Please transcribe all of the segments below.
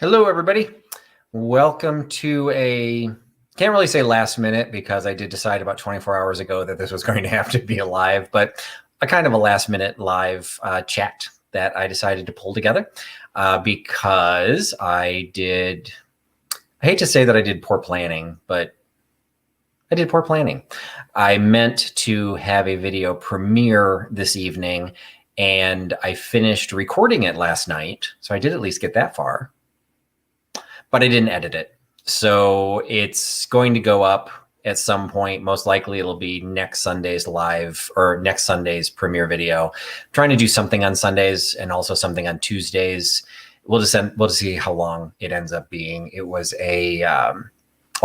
Hello, everybody. Welcome to can't really say last minute because I did decide about 24 hours ago that this was going to have to be a live, but a kind of a last minute live chat that I decided to pull together because I hate to say that I did poor planning, but I did poor planning. I meant to have a video premiere this evening and I finished recording it last night. So I did at least get that far. But I didn't edit it. So it's going to go up at some point. Most likely it'll be next Sunday's live or next Sunday's premiere video. I'm trying to do something on Sundays and also something on Tuesdays. We'll just see how long it ends up being. It was I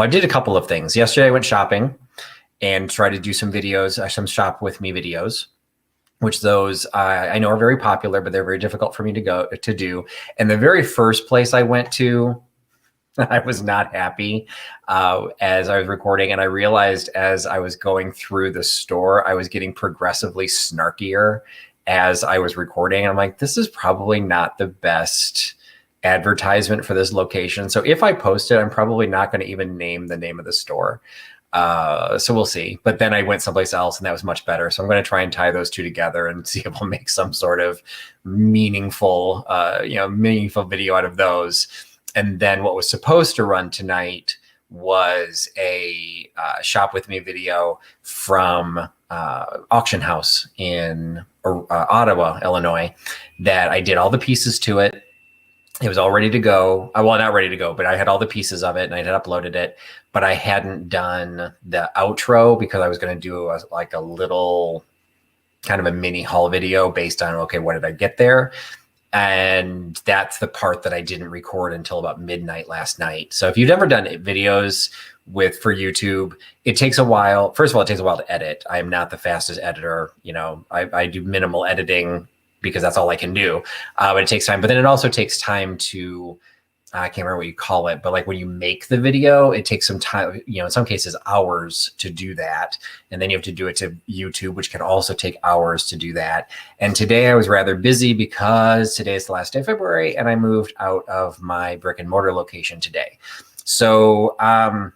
did a couple of things. Yesterday I went shopping and tried to do some videos, some shop with me videos, which those I know are very popular, but they're very difficult for me to do. And the very first place I went to, I was not happy as I was recording, and I realized as I was going through the store, I was getting progressively snarkier as I was recording. I'm like, this is probably not the best advertisement for this location. So if I post it, I'm probably not going to even name the name of the store. So we'll see. But then I went someplace else and that was much better. So I'm going to try and tie those two together and see if we'll make some sort of meaningful video out of those. And then what was supposed to run tonight was a shop with me video from Auction House in Ottawa, Illinois, that I did all the pieces to it. It was all ready to go. Well, not ready to go, but I had all the pieces of it and I had uploaded it, but I hadn't done the outro because I was going to do a little kind of a mini haul video based on, okay, what did I get there? And that's the part that I didn't record until about midnight last night. So if you've ever done videos for YouTube, it takes a while. First of all, it takes a while to edit. I am not the fastest editor. I do minimal editing because that's all I can do. But it takes time. But then it also takes time to, I can't remember what you call it, but like when you make the video, it takes some time, in some cases hours to do that. And then you have to do it to YouTube, which can also take hours to do that. And today I was rather busy because today is the last day of February and I moved out of my brick and mortar location today. So I'm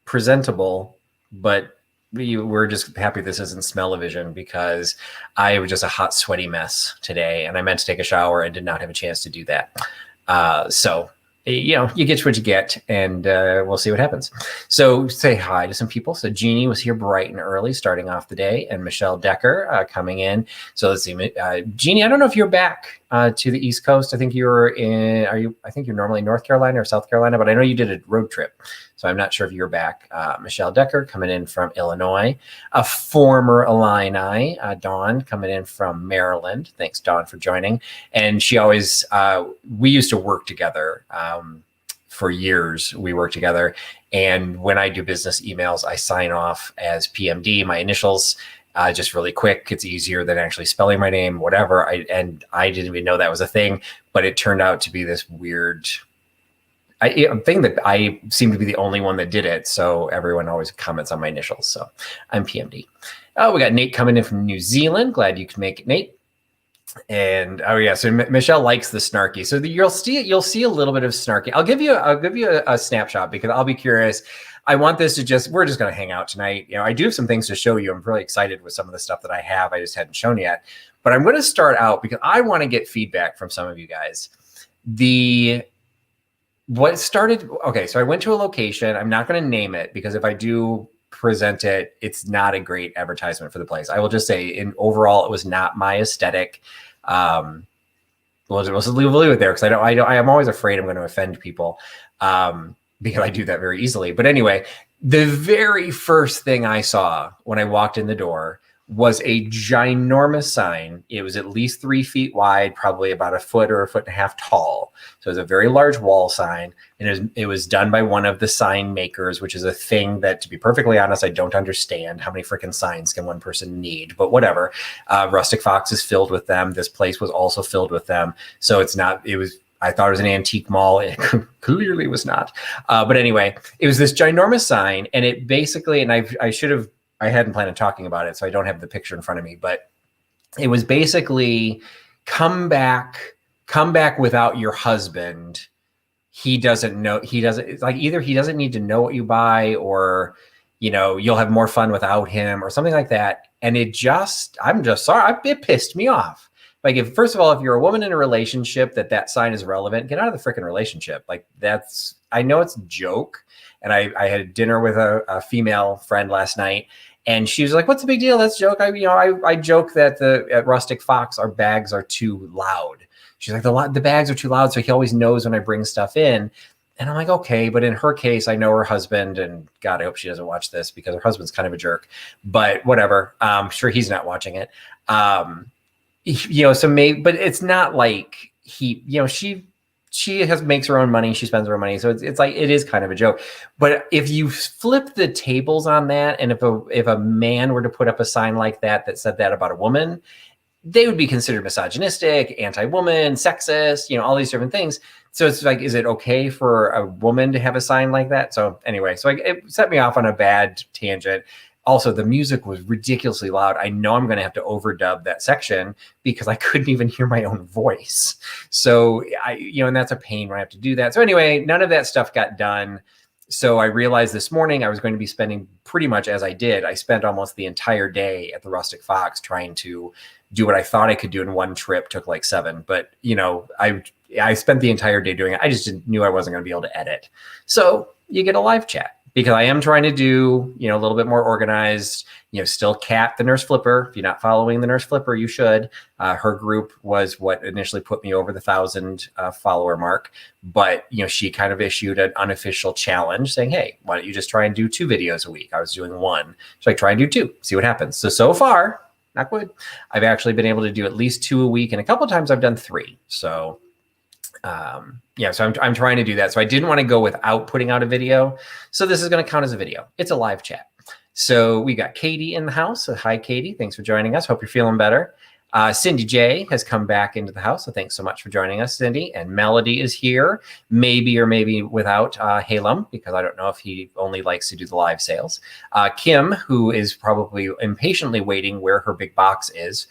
presentable, but we're just happy this isn't smell-o-vision because I was just a hot, sweaty mess today, and I meant to take a shower and did not have a chance to do that. So, you get what you get, and we'll see what happens. So say hi to some people. So Jeannie was here bright and early, starting off the day, and Michelle Decker coming in. So let's see, Jeannie, I don't know if you're back to the East Coast. I think you're I think you're normally in North Carolina or South Carolina, but I know you did a road trip. So I'm not sure if you're back. Michelle Decker coming in from Illinois, a former Illini, Dawn coming in from Maryland. Thanks, Dawn, for joining. And she always, we used to work together for years. We worked together. And when I do business emails, I sign off as PMD, my initials, just really quick. It's easier than actually spelling my name, whatever. I didn't even know that was a thing, but it turned out to be this weird thing that I seem to be the only one that did it. So everyone always comments on my initials. So I'm PMD. Oh, we got Nate coming in from New Zealand. Glad you could make it, Nate. And oh yeah, so Michelle likes the snarky. So you'll see a little bit of snarky. I'll give you a snapshot because I'll be curious. I want this to we're just going to hang out tonight. I do have some things to show you. I'm really excited with some of the stuff that I have. I just hadn't shown yet, but I'm going to start out because I want to get feedback from some of you guys. Okay, so I went to a location. I'm not going to name it because if I do present it, it's not a great advertisement for the place. I will just say, overall, it was not my aesthetic. We'll leave it there because I am always afraid I'm going to offend people because I do that very easily. But anyway, the very first thing I saw when I walked in the door was a ginormous sign. It was at least 3 feet wide, probably about a foot or a foot and a half tall. So it was a very large wall sign. And it was done by one of the sign makers, which is a thing that, to be perfectly honest, I don't understand. How many freaking signs can one person need? But whatever. Rustic Fox is filled with them. This place was also filled with them. So I thought it was an antique mall. It clearly was not. But anyway, it was this ginormous sign. And it basically, and I hadn't planned on talking about it, so I don't have the picture in front of me, but it was basically come back come back without your husband. He doesn't know, it's like either he doesn't need to know what you buy, or, you know, you'll have more fun without him or something like that. And I'm just sorry. It pissed me off. Like, first of all, if you're a woman in a relationship that sign is relevant, get out of the freaking relationship. Like, I know it's a joke. And I had dinner with a female friend last night, and she was like, "What's the big deal? That's a joke." I joke that at Rustic Fox, our bags are too loud. She's like, the bags are too loud, so he always knows when I bring stuff in. And I'm like, okay, but in her case, I know her husband, and God, I hope she doesn't watch this because her husband's kind of a jerk. But whatever, I'm sure he's not watching it. You know, so maybe, but it's not like he, you know, she makes her own money, she spends her own money, so it's like, it is kind of a joke. But if you flip the tables on that, and if a man were to put up a sign like that said that about a woman, they would be considered misogynistic, anti-woman, sexist, you know, all these different things. So it's like, is it okay for a woman to have a sign like that? So anyway, so it set me off on a bad tangent. Also, the music was ridiculously loud. I know I'm going to have to overdub that section because I couldn't even hear my own voice. So and that's a pain when I have to do that. So anyway, none of that stuff got done. So I realized this morning I was going to be spending pretty much as I did. I spent almost the entire day at the Rustic Fox trying to do what I thought I could do in one trip. Took like 7, but you know, I spent the entire day doing it. I just knew I wasn't going to be able to edit. So you get a live chat because I am trying to do, you know, a little bit more organized, you know, still Kat, the Nurse Flipper. If you're not following the Nurse Flipper, you should. Her group was what initially put me over the 1,000 follower mark. But, you know, she kind of issued an unofficial challenge saying, hey, why don't you just try and do 2 videos a week? I was doing 1. She's like, try and do 2, see what happens. So far, not good. I've actually been able to do at least 2 a week, and a couple of times I've done 3. So yeah, so I'm trying to do that. So I didn't want to go without putting out a video. So this is going to count as a video. It's a live chat. So we got Katie in the house. So hi, Katie. Thanks for joining us. Hope you're feeling better. Cindy J has come back into the house. So thanks so much for joining us, Cindy. And Melody is here, maybe or maybe without Halem, because I don't know if he only likes to do the live sales. Kim, who is probably impatiently waiting where her big box is.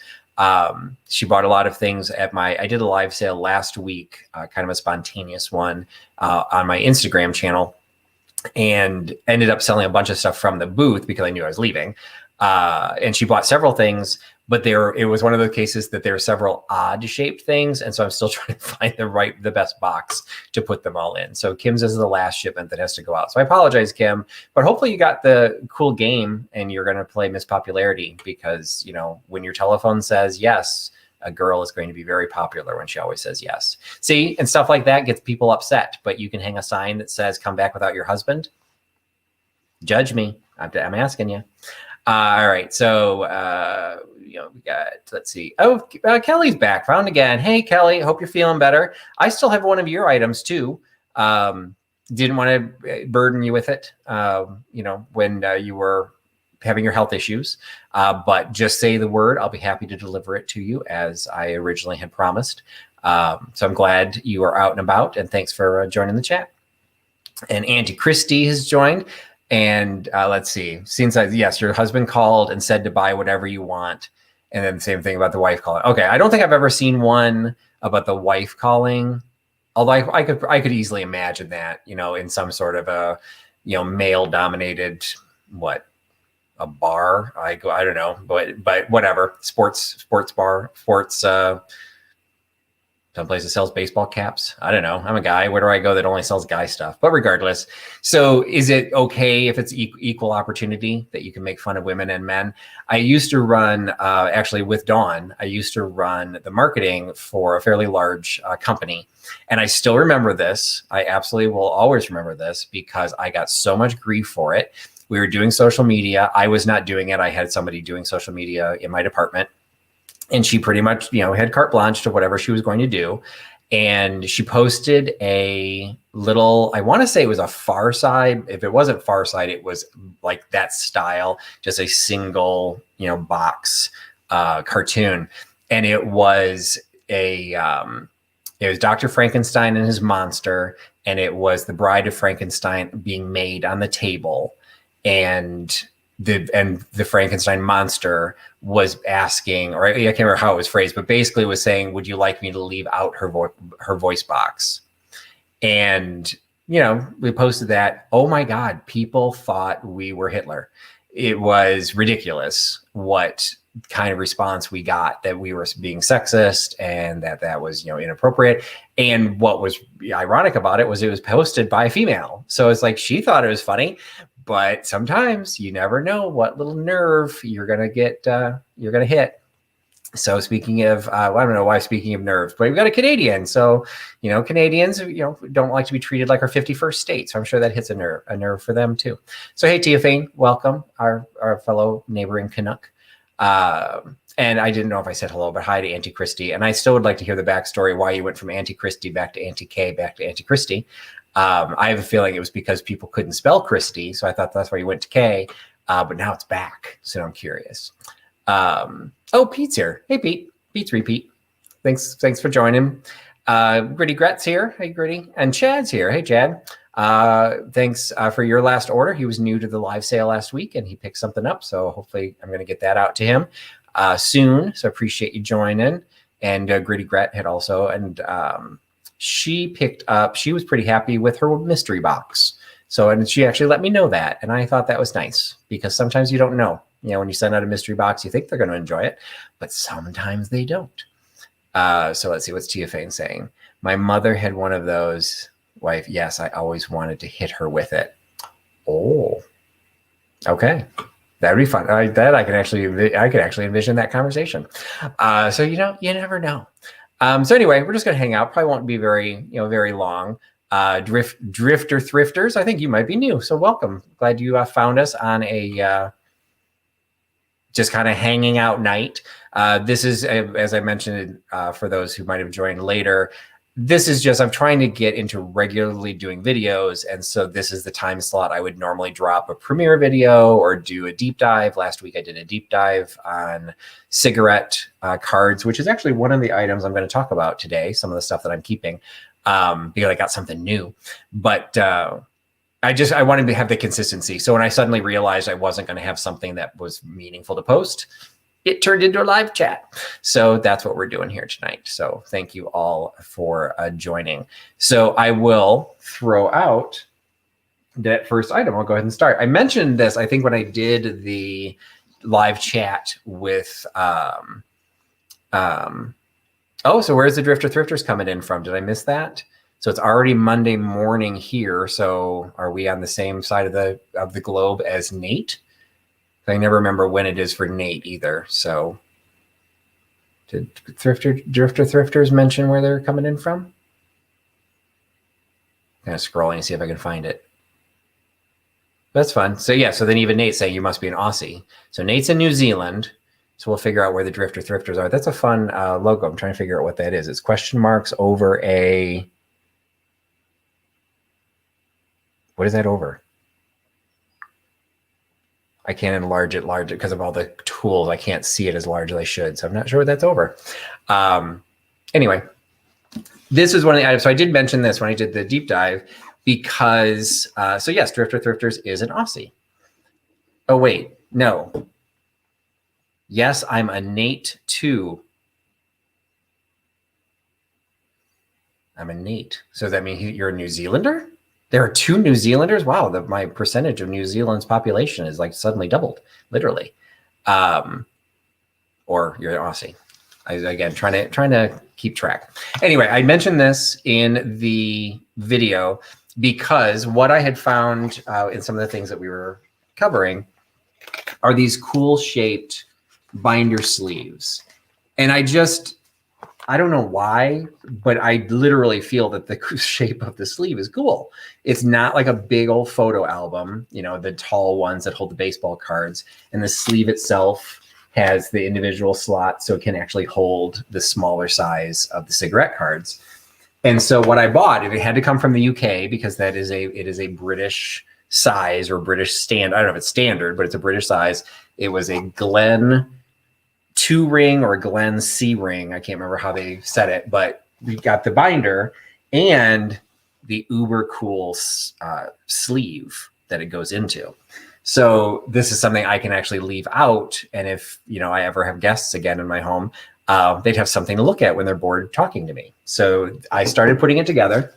She bought a lot of things I did a live sale last week, kind of a spontaneous one, on my Instagram channel, and ended up selling a bunch of stuff from the booth because I knew I was leaving. And she bought several things, but it was one of the cases that there are several odd shaped things. And so I'm still trying to find the best box to put them all in. So Kim's is the last shipment that has to go out. So I apologize, Kim, but hopefully you got the cool game and you're going to play Miss Popularity, because, you know, when your telephone says yes, a girl is going to be very popular when she always says yes. See, and stuff like that gets people upset, but you can hang a sign that says, come back without your husband. Judge me. I'm asking you. All right. So, you know, we got, let's see. Oh, Kelly's back. Found again. Hey, Kelly, hope you're feeling better. I still have one of your items too. Didn't want to burden you with it, you know, when you were having your health issues, but just say the word. I'll be happy to deliver it to you as I originally had promised. So I'm glad you are out and about, and thanks for joining the chat. And Auntie Christy has joined. And let's see, yes, your husband called and said to buy whatever you want. And then the same thing about the wife calling. Okay, I don't think I've ever seen one about the wife calling. Although I could easily imagine that, you know, in some sort of a, you know, male dominated, a bar. I don't know, but whatever, sports bar, some place that sells baseball caps. I don't know. I'm a guy. Where do I go that only sells guy stuff? But regardless, so is it okay if it's equal opportunity that you can make fun of women and men? I used to run, actually with Dawn, I used to run the marketing for a fairly large company. And I still remember this. I absolutely will always remember this because I got so much grief for it. We were doing social media. I was not doing it. I had somebody doing social media in my department. And she pretty much, you know, had carte blanche to whatever she was going to do. And she posted a little, I want to say it was a Far Side. If it wasn't Far Side, it was like that style, just a single, you know, box cartoon. And it was it was Dr. Frankenstein and his monster. And it was the Bride of Frankenstein being made on the table. And the Frankenstein monster was asking, or I can't remember how it was phrased, but basically was saying, would you like me to leave out her voice box? And, we posted that. Oh my God, people thought we were Hitler. It was ridiculous what kind of response we got, that we were being sexist and that was, inappropriate. And what was ironic about it was posted by a female. So it's like, she thought it was funny, but sometimes you never know what little nerve you're going to hit. So speaking of, I don't know why speaking of nerves, but we've got a Canadian. So, Canadians, don't like to be treated like our 51st state. So I'm sure that hits a nerve for them too. So, hey, Teofane, welcome, our fellow neighboring Canuck. And I didn't know if I said hello, but hi to Auntie Christie. And I still would like to hear the backstory, why you went from Auntie Christie back to Auntie K, back to Auntie Christie. I have a feeling it was because people couldn't spell Christie. So I thought that's why you went to K, but now it's back. So I'm curious. Oh, Pete's here. Hey, Pete. Pete's repeat. Thanks for joining. Gritty Gret's here. Hey, Gritty. And Chad's here. Hey, Chad. Thanks for your last order. He was new to the live sale last week, and he picked something up. So hopefully I'm going to get that out to him soon. So appreciate you joining. And Gritty Gret had also, and she picked up, she was pretty happy with her mystery box. So, and she actually let me know that. And I thought that was nice, because sometimes you don't know. When you send out a mystery box, you think they're going to enjoy it, but sometimes they don't. So let's see, what's Teofane saying? My mother had one of those. Wife, yes, I always wanted to hit her with it. Oh, okay. That'd be fun. I could actually envision that conversation. So, you never know. So anyway, we're just going to hang out. Probably won't be very long. Drifter Thrifters, I think you might be new. So welcome. Glad you found us on a just kind of hanging out night. This is, as I mentioned, for those who might have joined later, this is just, I'm trying to get into regularly doing videos. And so this is the time slot I would normally drop a premiere video or do a deep dive. Last week I did a deep dive on cigarette cards, which is actually one of the items I'm going to talk about today, some of the stuff that I'm keeping, because I got something new. But I wanted to have the consistency. So when I suddenly realized I wasn't going to have something that was meaningful to post, it turned into a live chat. So that's what we're doing here tonight. So thank you all for joining. So I will throw out that first item. I'll go ahead and start. I mentioned this, I think, when I did the live chat with, oh, so where's the Drifter Thrifters coming in from? Did I miss that? So it's already Monday morning here. So are we on the same side of the globe as Nate? I never remember when it is for Nate either. So did Drifter Thrifters mention where they're coming in from? Kind of scrolling to see if I can find it. That's fun. So yeah, so then even Nate's saying you must be an Aussie. So Nate's in New Zealand. So we'll figure out where the Drifter Thrifters are. That's a fun logo. I'm trying to figure out what that is. It's question marks over a... What is that over? I can't enlarge it larger because of all the tools. I can't see it as large as I should. So I'm not sure what that's over. Anyway, this is one of the items. So I did mention this when I did the deep dive because, so yes, Drifter Thrifters is an Aussie. Oh, wait, no. Yes, I'm a Nate too. I'm a Nate. So does that mean you're a New Zealander? There are 2 New Zealanders. Wow, my percentage of New Zealand's population is like suddenly doubled, literally. Or you're an Aussie. Again, trying to keep track. Anyway, I mentioned this in the video because what I had found in some of the things that we were covering are these cool shaped binder sleeves, and I don't know why, but I literally feel that the shape of the sleeve is cool. It's not like a big old photo album, the tall ones that hold the baseball cards. And the sleeve itself has the individual slots, so it can actually hold the smaller size of the cigarette cards. And so what I bought, it had to come from the UK because it is a British size or British stand. I don't know if it's standard, but it's a British size. It was a Glen 2 ring or a Glen C ring. I can't remember how they said it, but we got the binder and the uber cool sleeve that it goes into. So this is something I can actually leave out. And if, I ever have guests again in my home, they'd have something to look at when they're bored talking to me. So I started putting it together.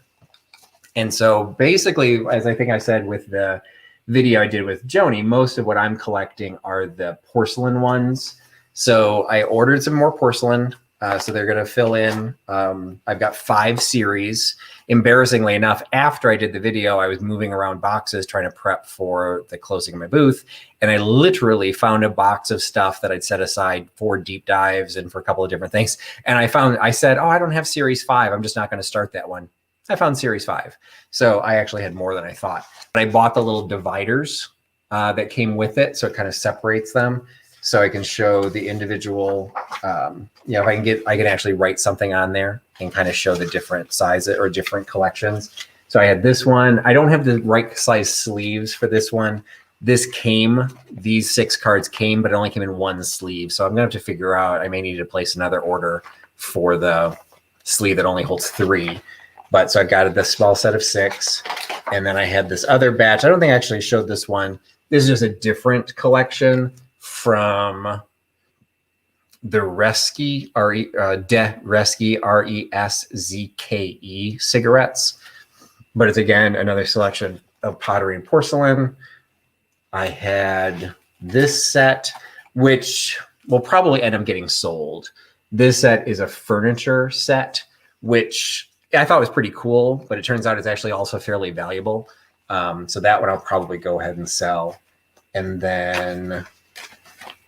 And so basically, as I think I said with the video I did with Joni, most of what I'm collecting are the porcelain ones. So I ordered some more porcelain. So they're going to fill in. I've got 5 series. Embarrassingly enough, after I did the video, I was moving around boxes trying to prep for the closing of my booth. And I literally found a box of stuff that I'd set aside for deep dives and for a couple of different things. And I said, oh, I don't have series 5. I'm just not going to start that one. I found series 5. So I actually had more than I thought. But I bought the little dividers that came with it. So it kind of separates them. So I can show the individual, if I can actually write something on there and kind of show the different sizes or different collections. So I had this one. I don't have the right size sleeves for this one. These 6 cards came, but it only came in 1 sleeve. So I'm gonna have to figure out, I may need to place another order for the sleeve that only holds 3. But so I got the small set of 6. And then I had this other batch. I don't think I actually showed this one. This is just a different collection from the Reski, De Reski, RESZKE cigarettes. But it's, again, another selection of pottery and porcelain. I had this set, which will probably end up getting sold. This set is a furniture set, which I thought was pretty cool, but it turns out it's actually also fairly valuable. So that one I'll probably go ahead and sell. And then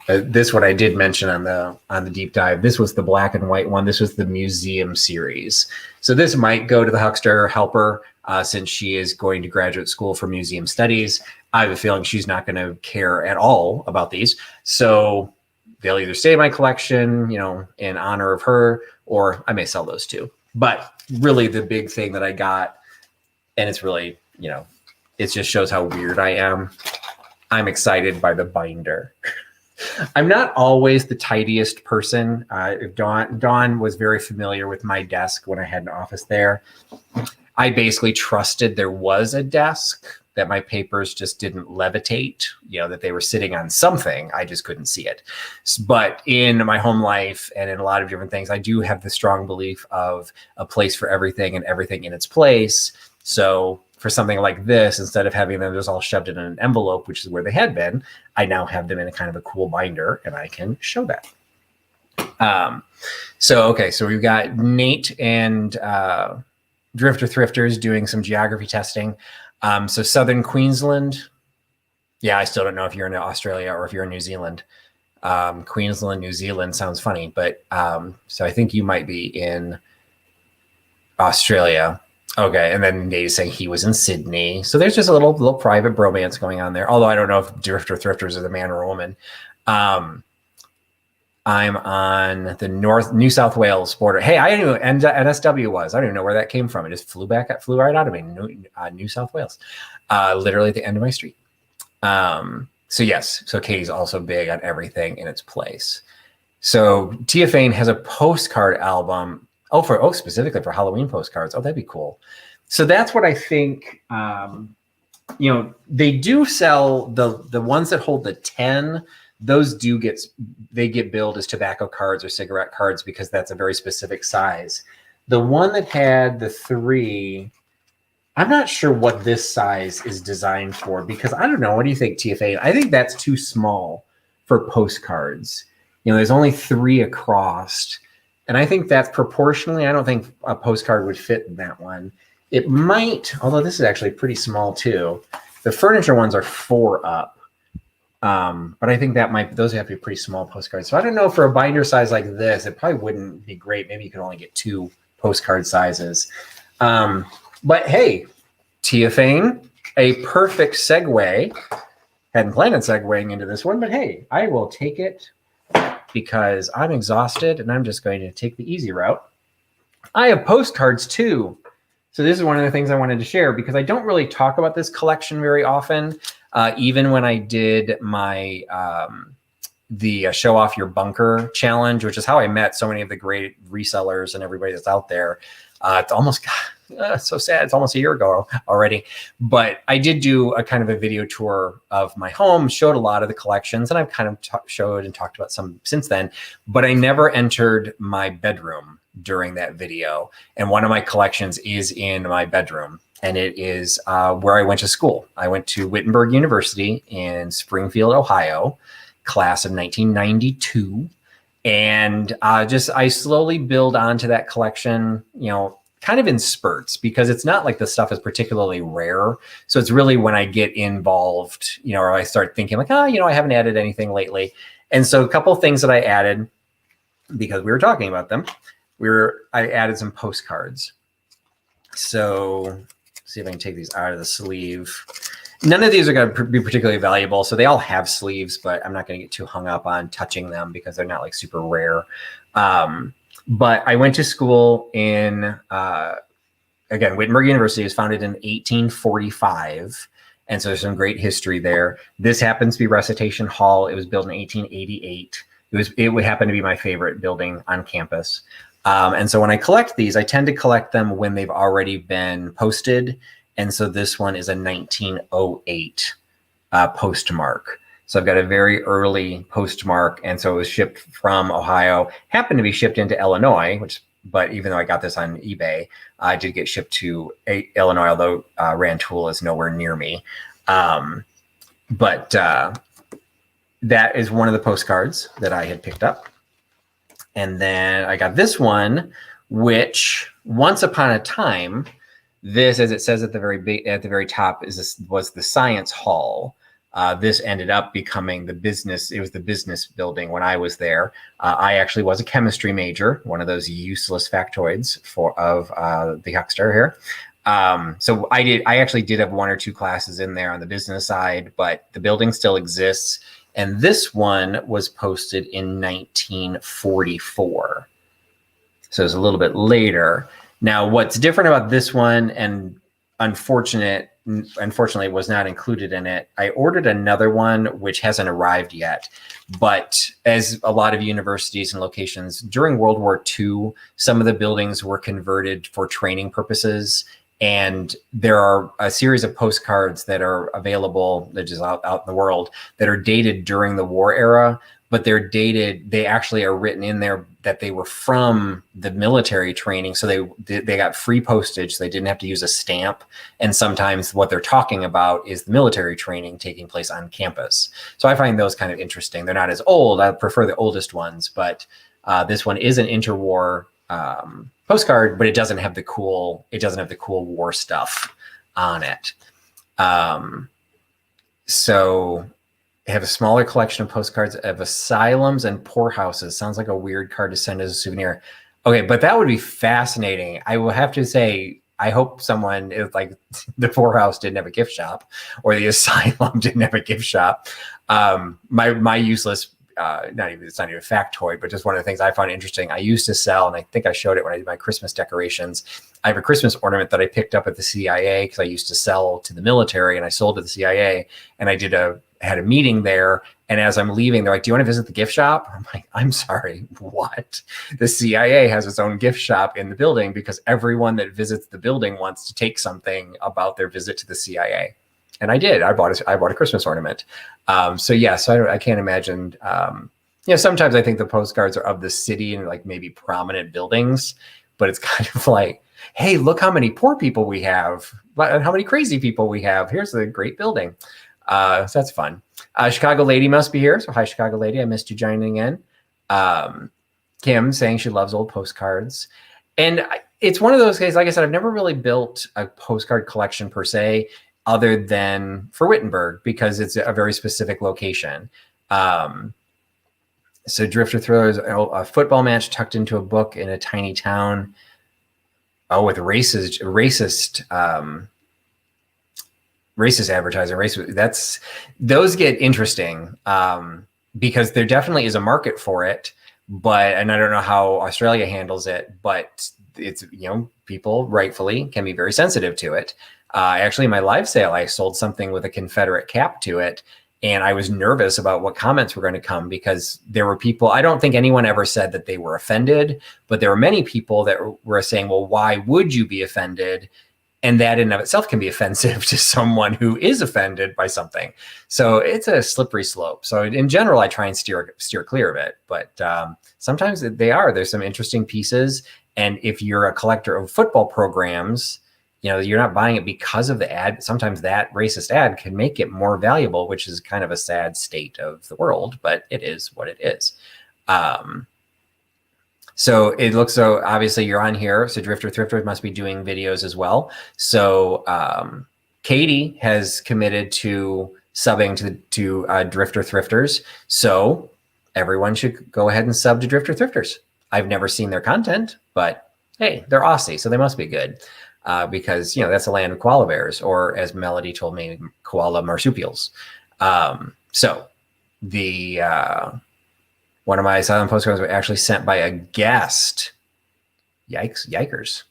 this one I did mention on the deep dive. This was the black and white one. This was the museum series. So this might go to the Huckster helper since she is going to graduate school for museum studies. I have a feeling she's not going to care at all about these. So they'll either stay in my collection, in honor of her, or I may sell those too. But really the big thing that I got, and it's really, it just shows how weird I am. I'm excited by the binder. I'm not always the tidiest person. Dawn was very familiar with my desk when I had an office there. I basically trusted there was a desk, that my papers just didn't levitate, that they were sitting on something. I just couldn't see it. But in my home life and in a lot of different things, I do have the strong belief of a place for everything and everything in its place. So for something like this, instead of having them just all shoved in an envelope, which is where they had been, I now have them in a kind of a cool binder, and I can show that. So we've got Nate and Drifter Thrifters doing some geography testing. So Southern Queensland. Yeah, I still don't know if you're in Australia or if you're in New Zealand. Queensland, New Zealand sounds funny, but so I think you might be in Australia. Okay, and then Nate is saying he was in Sydney. So there's just a little private bromance going on there. Although I don't know if Drifter Thrifters is a man or a woman. I'm on the New South Wales border. Hey, I didn't know what NSW was. I don't even know where that came from. It just flew right out of me. New South Wales, literally at the end of my street. So yes, so Katie's also big on everything in its place. So Tia Fane has a postcard album. Specifically for Halloween postcards. Oh, that'd be cool. So that's what I think. They do sell the ones that hold the 10. Those get billed as tobacco cards or cigarette cards because that's a very specific size. The one that had the 3, I'm not sure what this size is designed for because I don't know. What do you think, TFA? I think that's too small for postcards. There's only 3 across. And I think that's proportionally, I don't think a postcard would fit in that one. It might, although this is actually pretty small too. The furniture ones are 4 up. But I think those have to be pretty small postcards. So I don't know, for a binder size like this, it probably wouldn't be great. Maybe you could only get 2 postcard sizes. But hey, Tia Fane, a perfect segue. Hadn't planned on segueing into this one, but hey, I will take it because I'm exhausted and I'm just going to take the easy route. I have postcards too. So this is one of the things I wanted to share because I don't really talk about this collection very often. Even when I did my the Show Off Your Bunker challenge, which is how I met so many of the great resellers and everybody that's out there. It's almost So sad. It's almost a year ago already. But I did do a kind of a video tour of my home, showed a lot of the collections, and I've kind of showed and talked about some since then. But I never entered my bedroom during that video. And one of my collections is in my bedroom. And it is where I went to school. I went to Wittenberg University in Springfield, Ohio, class of 1992. And I slowly build onto that collection, kind of in spurts, because it's not like the stuff is particularly rare. So it's really when I get involved, or I start thinking like, I haven't added anything lately. And so a couple of things that I added, because we were talking about them, I added some postcards. So see if I can take these out of the sleeve. None of these are going to be particularly valuable. So they all have sleeves, but I'm not going to get too hung up on touching them because they're not like super rare. But I went to school in, again, Wittenberg University was founded in 1845. And so there's some great history there. This happens to be Recitation Hall. It was built in 1888. It would happen to be my favorite building on campus. And so when I collect these, I tend to collect them when they've already been posted. And so this one is a 1908 postmark. So I've got a very early postmark. And so it was shipped from Ohio, happened to be shipped into Illinois, but even though I got this on eBay, I did get shipped to Illinois, although Rantoul is nowhere near me. But that is one of the postcards that I had picked up. And then I got this one, which once upon a time, this, as it says at the very top, was the Science Hall. This ended up becoming the business. It was the business building when I was there. I actually was a chemistry major, one of those useless factoids of the Huckster here. So I actually did have one or two classes in there on the business side, but the building still exists. And this one was posted in 1944. So it's a little bit later. Now, what's different about this one, and unfortunately was not included in it, I ordered another one which hasn't arrived yet. But as a lot of universities and locations, during World War II, some of the buildings were converted for training purposes. And there are a series of postcards that are available, that is out in the world, that are dated during the war era, but they actually are written in there that they were from the military training. So they got free postage. So they didn't have to use a stamp. And sometimes what they're talking about is the military training taking place on campus. So I find those kind of interesting. They're not as old. I prefer the oldest ones, but this one is an interwar postcard, but it doesn't have the cool war stuff on it. So I have a smaller collection of postcards of asylums and poorhouses. Sounds like a weird card to send as a souvenir. Okay, but that would be fascinating. I will have to say, I hope someone, if like the poorhouse didn't have a gift shop or the asylum didn't have a gift shop. My useless, it's not even a factoid, but just one of the things I found interesting. I used to sell, and I think I showed it when I did my Christmas decorations. I have a Christmas ornament that I picked up at the CIA because I used to sell to the military, and I sold to the CIA, and I had a meeting there. And as I'm leaving, they're like, "Do you want to visit the gift shop?" I'm like, "I'm sorry, what?" The CIA has its own gift shop in the building because everyone that visits the building wants to take something about their visit to the CIA. And I did. I bought a Christmas ornament. So yes, I can't imagine. Sometimes I think the postcards are of the city and like maybe prominent buildings, but it's kind of like, hey, look how many poor people we have, and how many crazy people we have. Here's a great building. So that's fun. Chicago Lady must be here. So hi, Chicago Lady. I missed you joining in. Kim saying she loves old postcards. And it's one of those cases, like I said, I've never really built a postcard collection per se, other than for Wittenberg, because it's a very specific location. So Drifter Thrillers, a football match tucked into a book in a tiny town. Oh, with racist advertising. Those get interesting because there definitely is a market for it, and I don't know how Australia handles it, but it's, people rightfully can be very sensitive to it. Actually, in my live sale, I sold something with a Confederate cap to it, And I was nervous about what comments were going to come, because there were people, I don't think anyone ever said that they were offended, but there were many people that were saying, well, why would you be offended? And that in and of itself can be offensive to someone who is offended by something. So it's a slippery slope. So in general, I try and steer clear of it. But sometimes there's some interesting pieces. And if you're a collector of football programs, you're not buying it because of the ad. Sometimes that racist ad can make it more valuable, which is kind of a sad state of the world, but it is what it is. So it looks, so obviously you're on here. So Drifter Thrifters must be doing videos as well. So Katie has committed to subbing to Drifter Thrifters. So everyone should go ahead and sub to Drifter Thrifters. I've never seen their content, but hey, they're Aussie, so they must be good. Because that's the land of koala bears, or as Melody told me, koala marsupials. So the one of my silent postcards were actually sent by a guest. Yikers.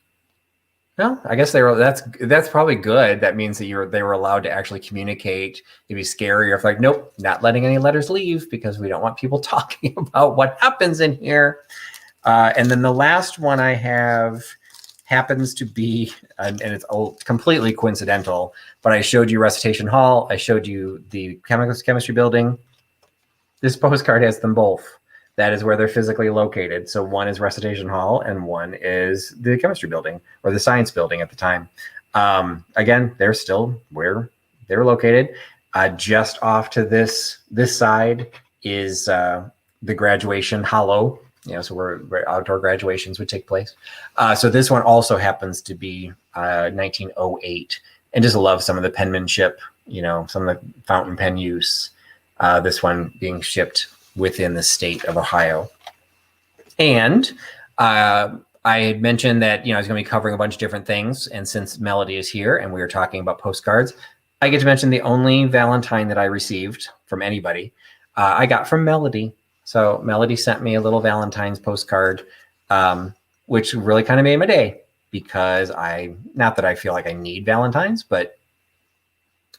Well, I guess that's probably good. That means that they were allowed to actually communicate. It'd be scary if nope, not letting any letters leave because we don't want people talking about what happens in here. And then the last one I have happens to be, and it's completely coincidental, but I showed you Recitation Hall. I showed you the chemistry building. This postcard has them both. That is where they're physically located. So one is Recitation Hall and one is the chemistry building, or the science building at the time. Again, they're still where they're located. Just off to this side is the graduation hollow. So where outdoor graduations would take place. So this one also happens to be 1908, and just love some of the penmanship, some of the fountain pen use. This one being shipped within the state of Ohio. And I had mentioned that, I was going to be covering a bunch of different things. And since Melody is here and we were talking about postcards, I get to mention the only Valentine that I received from anybody, I got from Melody. So Melody sent me a little Valentine's postcard, which really kind of made my day, because not that I feel like I need Valentines, but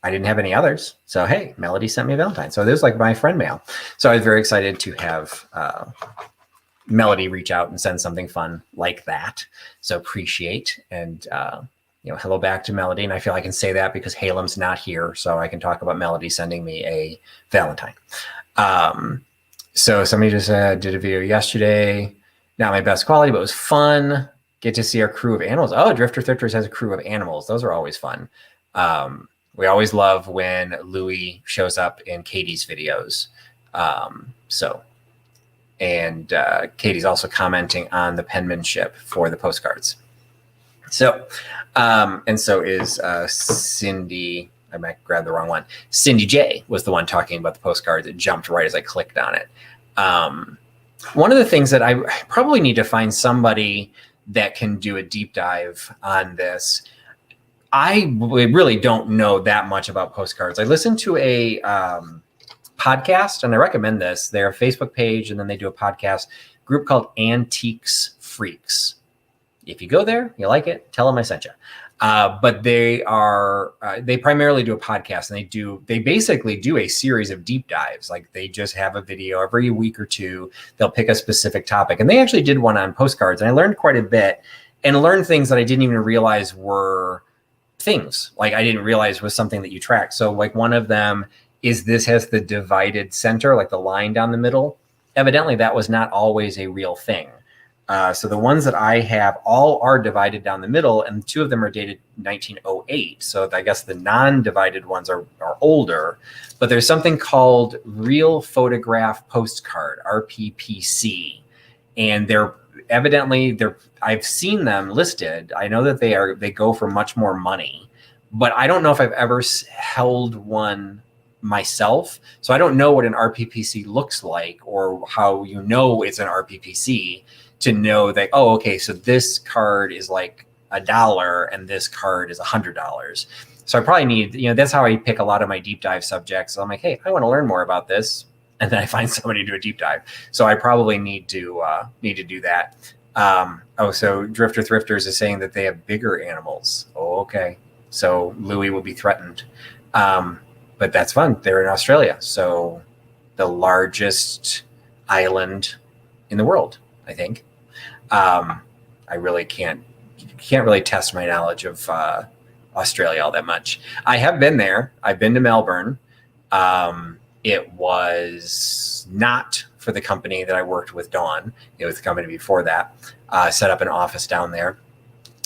I didn't have any others. So, hey, Melody sent me a Valentine. So this was my friend mail. So I was very excited to have Melody reach out and send something fun like that. So appreciate. And, hello back to Melody. And I feel I can say that because Halem's not here. So I can talk about Melody sending me a Valentine. So somebody just did a video yesterday. Not my best quality, but it was fun. Get to see our crew of animals. Oh, Drifter Thrifters has a crew of animals. Those are always fun. We always love when Louis shows up in Katie's videos. And Katie's also commenting on the penmanship for the postcards. So, and so is Cindy. I might grab the wrong one. Cindy J was the one talking about the postcards. It jumped right as I clicked on it. One of the things that I probably need to find somebody that can do a deep dive on this. I really don't know that much about postcards. I listened to a podcast, and I recommend this. They're a Facebook page, and then they do a podcast group called Antiques Freaks. If you go there, you like it, tell them I sent you. But they primarily do a podcast, and they basically do a series of deep dives. Like they just have a video every week or two. They'll pick a specific topic, and they actually did one on postcards, and I learned quite a bit, and learned things that I didn't even realize were things. Like I didn't realize was something that you track. So like one of them is this has the divided center, like the line down the middle. Evidently that was not always a real thing. So the ones that I have all are divided down the middle, and two of them are dated 1908. So I guess the non-divided ones are older, but there's something called Real Photograph Postcard, RPPC. And I've seen them listed. I know that they go for much more money, but I don't know if I've ever held one myself. So I don't know what an RPPC looks like, or how it's an RPPC to know that, oh, okay, so this card is like $1 and this card is $100. So I probably need, that's how I pick a lot of my deep dive subjects. So I'm like, hey, I want to learn more about this. And then I find somebody to do a deep dive. So I probably need to do that. So Drifter Thrifters is saying that they have bigger animals. Oh, okay. So Louis will be threatened. But but that's fun. They're in Australia, so the largest island in the world, I think. I really can't really test my knowledge of Australia all that much. I have been there. I've been to Melbourne. It was not for the company that I worked with, Dawn. It was the company before that. Set up an office down there.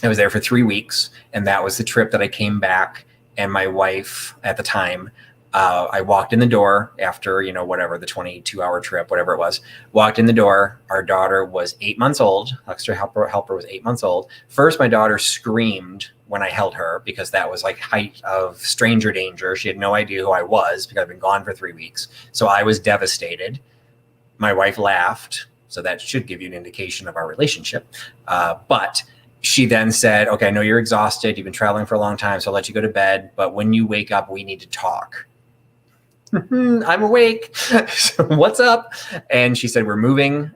I was there for 3 weeks, and that was the trip that I came back. And my wife at the time, I walked in the door after, whatever, the 22-hour trip, whatever it was, walked in the door. Our daughter was 8 months old. Huckster Helper was 8 months old. First, my daughter screamed when I held her because that was like height of stranger danger. She had no idea who I was because I've been gone for 3 weeks. So I was devastated. My wife laughed. So that should give you an indication of our relationship. But she then said, okay, I know you're exhausted. You've been traveling for a long time, so I'll let you go to bed. But when you wake up, we need to talk. I'm awake. So what's up? And she said, we're moving.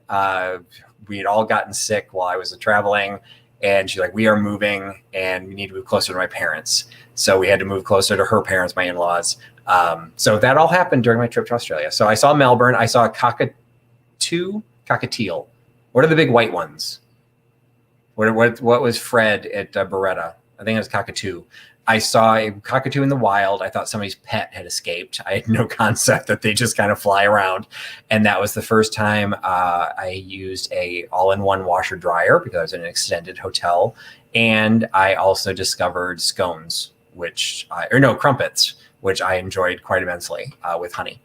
We had all gotten sick while I was traveling. And she's like, we are moving and we need to move closer to my parents. So we had to move closer to her parents, my in-laws. So that all happened during my trip to Australia. So I saw Melbourne. I saw a cockatiel. What are the big white ones? What was Fred at Beretta? I think it was cockatoo. I saw a cockatoo in the wild. I thought somebody's pet had escaped. I had no concept that they just kind of fly around. And that was the first time I used a all-in-one washer dryer because I was in an extended hotel. And I also discovered scones, crumpets, which I enjoyed quite immensely with honey.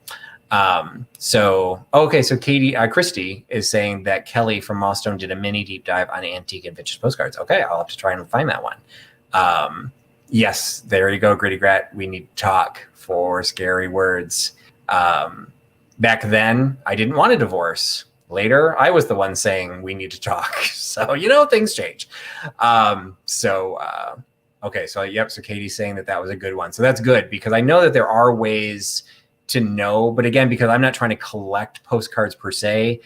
So Christy is saying that Kelly from Mossstone did a mini deep dive on antique and vintage postcards. Okay, I'll have to try and find that one. Yes, there you go, Gritty Grat. We need to talk for scary words. Back then, I didn't want a divorce. Later, I was the one saying we need to talk. So, things change. So Katie's saying that was a good one. So that's good because I know that there are ways to know, but again, because I'm not trying to collect postcards per se,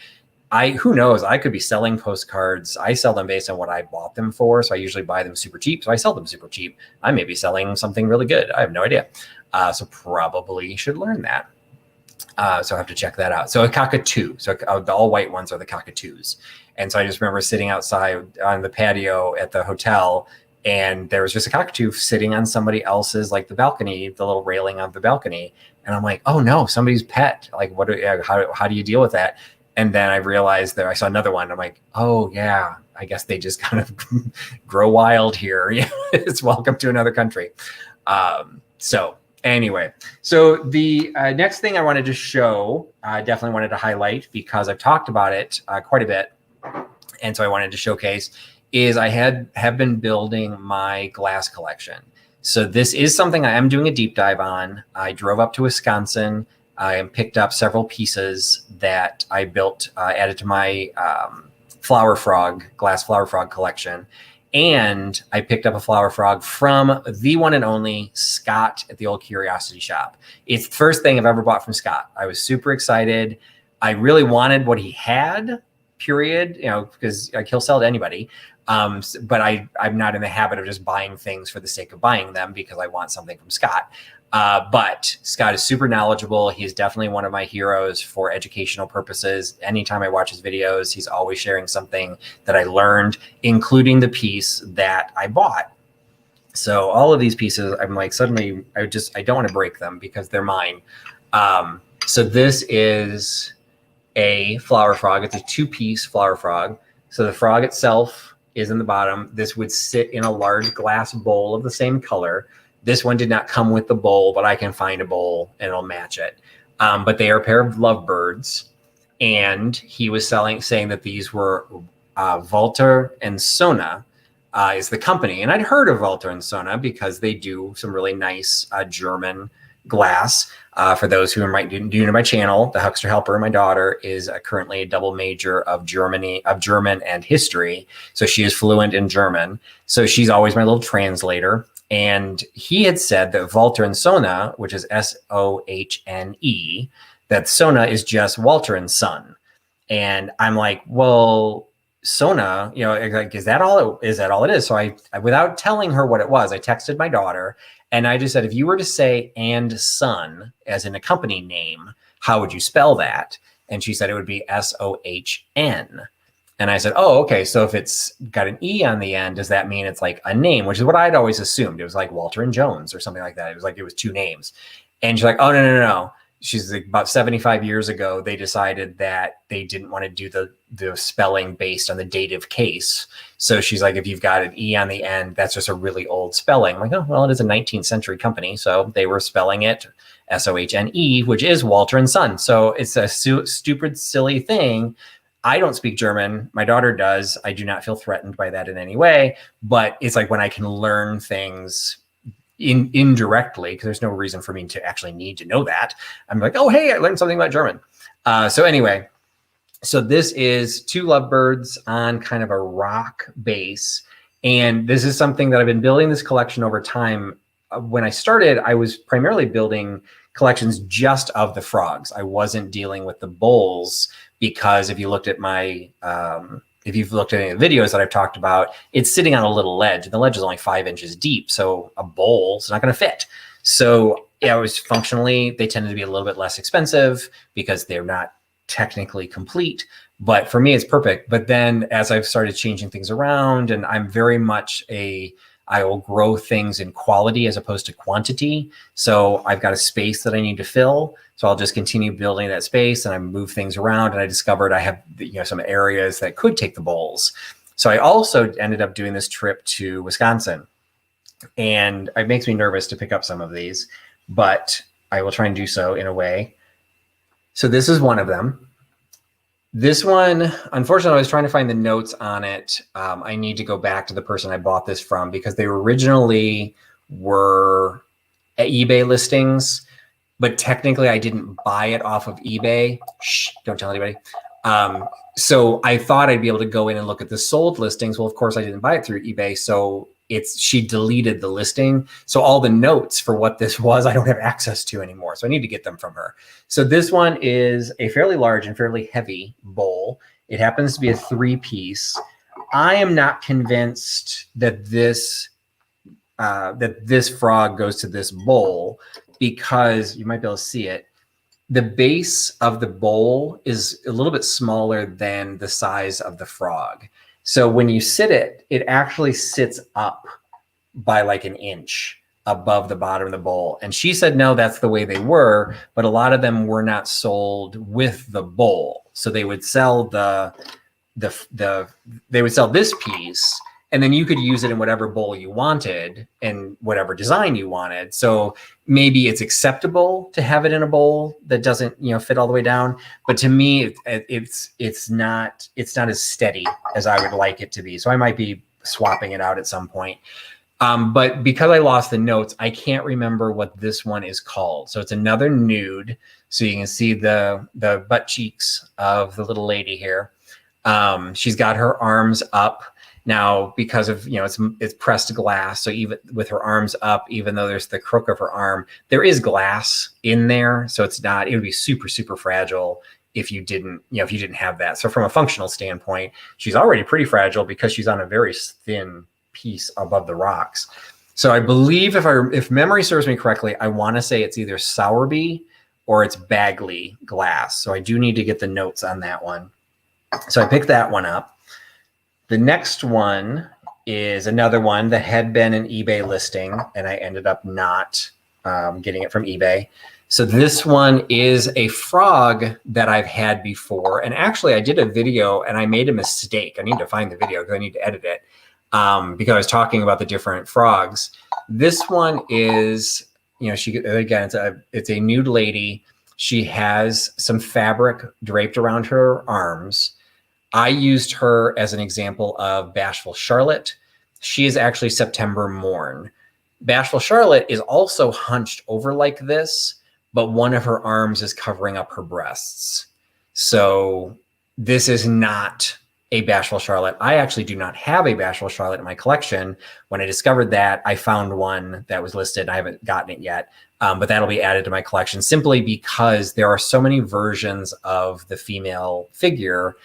who knows? I could be selling postcards. I sell them based on what I bought them for. So I usually buy them super cheap. So I sell them super cheap. I may be selling something really good. I have no idea. So probably should learn that. So I have to check that out. So a cockatoo. So the all white ones are the cockatoos. And so I just remember sitting outside on the patio at the hotel, and there was just a cockatoo sitting on somebody else's, the balcony, the little railing of the balcony. And I'm like, oh no, somebody's pet. How do you deal with that? And then I realized that I saw another one. I'm like, oh yeah, I guess they just kind of grow wild here. It's welcome to another country. So anyway, so the next thing I wanted to show, I definitely wanted to highlight because I've talked about it quite a bit. And so I wanted to showcase is I have been building my glass collection. So this is something I am doing a deep dive on. I drove up to Wisconsin. I picked up several pieces that I built, added to my glass flower frog collection. And I picked up a flower frog from the one and only Scott at the Old Curiosity Shop. It's the first thing I've ever bought from Scott. I was super excited. I really wanted what he had, period, because he'll sell to anybody. But I'm not in the habit of just buying things for the sake of buying them because I want something from Scott. But Scott is super knowledgeable. He's definitely one of my heroes for educational purposes. Anytime I watch his videos, he's always sharing something that I learned, including the piece that I bought. So all of these pieces, I'm like, suddenly I don't want to break them because they're mine. So this is a flower frog. It's a 2-piece flower frog. So the frog itself is in the bottom. This would sit in a large glass bowl of the same color. This one did not come with the bowl, but I can find a bowl and it'll match it. But they are a pair of lovebirds. And he was saying that these were Walter and Sona is the company. And I'd heard of Walter and Sona because they do some really nice German glass. For those who might do know my channel, the Huckster Helper, my daughter, is currently a double major of German and history. So she is fluent in German. So she's always my little translator. And he had said that Walter and Sona, which is Sohne, that Sona is just Walter and Son. And I'm like, well, Sona, is that all it is? So I, without telling her what it was, I texted my daughter And I just said, if you were to say "and son" as in a company name, how would you spell that? And she said it would be SOHN. And I said, oh, okay. So if it's got an E on the end, does that mean it's like a name? Which is what I'd always assumed. It was like Walter and Jones or something like that. It was like it was two names. And she's like, oh, no. She's like, about 75 years ago, they decided that they didn't want to do the spelling based on the dative case. So she's like, if you've got an E on the end, that's just a really old spelling. I'm like, oh, well, it is a 19th century company. So they were spelling it SOHNE, which is Walter and Son. So it's a stupid, silly thing. I don't speak German. My daughter does. I do not feel threatened by that in any way. But it's like when I can learn things indirectly, because there's no reason for me to actually need to know that. I'm like, oh, hey, I learned something about German. So anyway, so this is two lovebirds on kind of a rock base. And this is something that I've been building this collection over time. When I started, I was primarily building collections just of the frogs. I wasn't dealing with the bowls, because if you looked at my, if you've looked at any of the videos that I've talked about, it's sitting on a little ledge, and the ledge is only 5 inches deep. So a bowl is not going to fit. So yeah, it was functionally, they tended to be a little bit less expensive because they're not technically complete. But for me, it's perfect. But then as I've started changing things around, and I'm very much I will grow things in quality as opposed to quantity. So I've got a space that I need to fill. So I'll just continue building that space, and I move things around. And I discovered I have some areas that could take the bowls. So I also ended up doing this trip to Wisconsin, and it makes me nervous to pick up some of these, but I will try and do so in a way. So this is one of them. This one, unfortunately, I was trying to find the notes on it. I need to go back to the person I bought this from, because they originally were at eBay listings, but technically I didn't buy it off of eBay. Shh, don't tell anybody. So I thought I'd be able to go in and look at the sold listings. Well, of course, I didn't buy it through eBay. So she deleted the listing. So all the notes for what this was, I don't have access to anymore. So I need to get them from her. So this one is a fairly large and fairly heavy bowl. It happens to be a 3-piece. I am not convinced that this frog goes to this bowl, because you might be able to see it. The base of the bowl is a little bit smaller than the size of the frog. So when you sit it, it actually sits up by like an inch above the bottom of the bowl. And she said, no, that's the way they were, but a lot of them were not sold with the bowl. So they would sell they would sell this piece, and then you could use it in whatever bowl you wanted and whatever design you wanted. So maybe it's acceptable to have it in a bowl that doesn't, fit all the way down. But to me, it's not as steady as I would like it to be. So I might be swapping it out at some point. But because I lost the notes, I can't remember what this one is called. So it's another nude. So you can see the butt cheeks of the little lady here. She's got her arms up. Now, because of, it's pressed glass. So even with her arms up, even though there's the crook of her arm, there is glass in there. So it would be super, super fragile if you didn't have that. So from a functional standpoint, she's already pretty fragile because she's on a very thin piece above the rocks. So I believe if memory serves me correctly, I want to say it's either Sowerby or it's Bagley glass. So I do need to get the notes on that one. So I picked that one up. The next one is another one that had been an eBay listing, and I ended up not getting it from eBay. So this one is a frog that I've had before. And actually, I did a video and I made a mistake. I need to find the video because I need to edit it, because I was talking about the different frogs. This one is, it's a nude lady. She has some fabric draped around her arms. I used her as an example of Bashful Charlotte. She is actually September Morn. Bashful Charlotte is also hunched over like this, but one of her arms is covering up her breasts. So this is not a Bashful Charlotte. I actually do not have a Bashful Charlotte in my collection. When I discovered that, I found one that was listed. I haven't gotten it yet, but that'll be added to my collection simply because there are so many versions of the female figure.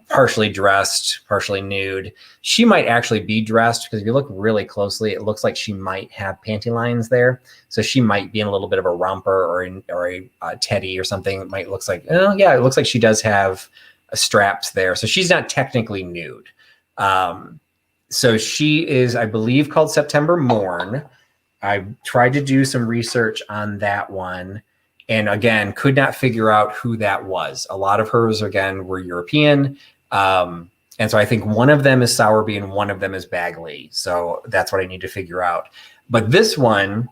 partially dressed, partially nude. She might actually be dressed because if you look really closely, it looks like she might have panty lines there. So she might be in a little bit of a romper or a teddy or something. It might looks like, oh yeah, it looks like she does have straps there. So she's not technically nude. So she is, I believe, called September Morn. I tried to do some research on that one. And again, could not figure out who that was. A lot of hers, again, were European. And so I think one of them is Sowerby and one of them is Bagley. So that's what I need to figure out. But this one,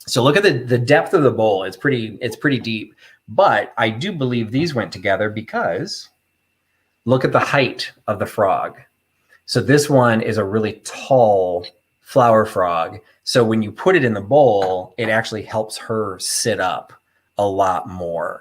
so look at the depth of the bowl. It's pretty deep. But I do believe these went together because look at the height of the frog. So this one is a really tall flower frog. So when you put it in the bowl, it actually helps her sit up a lot more.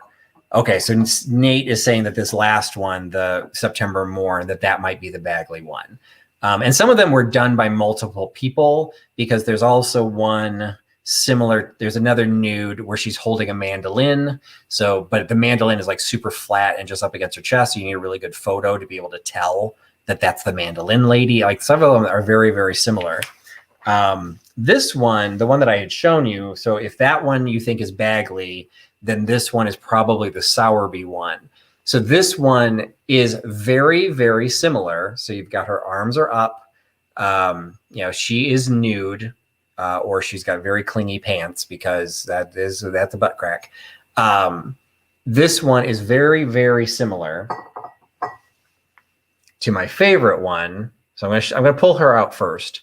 Okay, so Nate is saying that this last one, the September Morn, that might be the Bagley one. And some of them were done by multiple people because there's also one similar, there's another nude where she's holding a mandolin. So, but the mandolin is like super flat and just up against her chest. So you need a really good photo to be able to tell that that's the mandolin lady. Like several of them are very, very similar. This one, the one that I had shown you, so if that one you think is Bagley, then this one is probably the Sowerby one. So this one is very, very similar. So you've got her arms are up. She is nude, or she's got very clingy pants because that's a butt crack. This one is very, very similar to my favorite one. So I'm gonna pull her out first,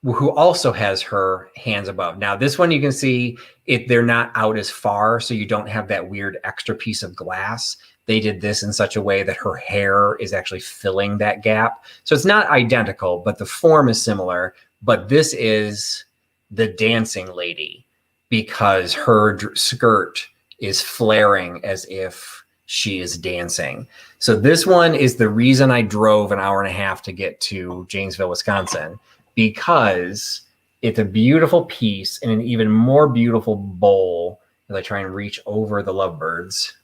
who also has her hands above. Now, this one you can see they're not out as far, so you don't have that weird extra piece of glass. They did this in such a way that her hair is actually filling that gap. So it's not identical, but the form is similar. But this is the dancing lady because her skirt is flaring as if she is dancing. So this one is the reason I drove an hour and a half to get to Janesville, Wisconsin, because it's a beautiful piece and an even more beautiful bowl as I try and reach over the lovebirds.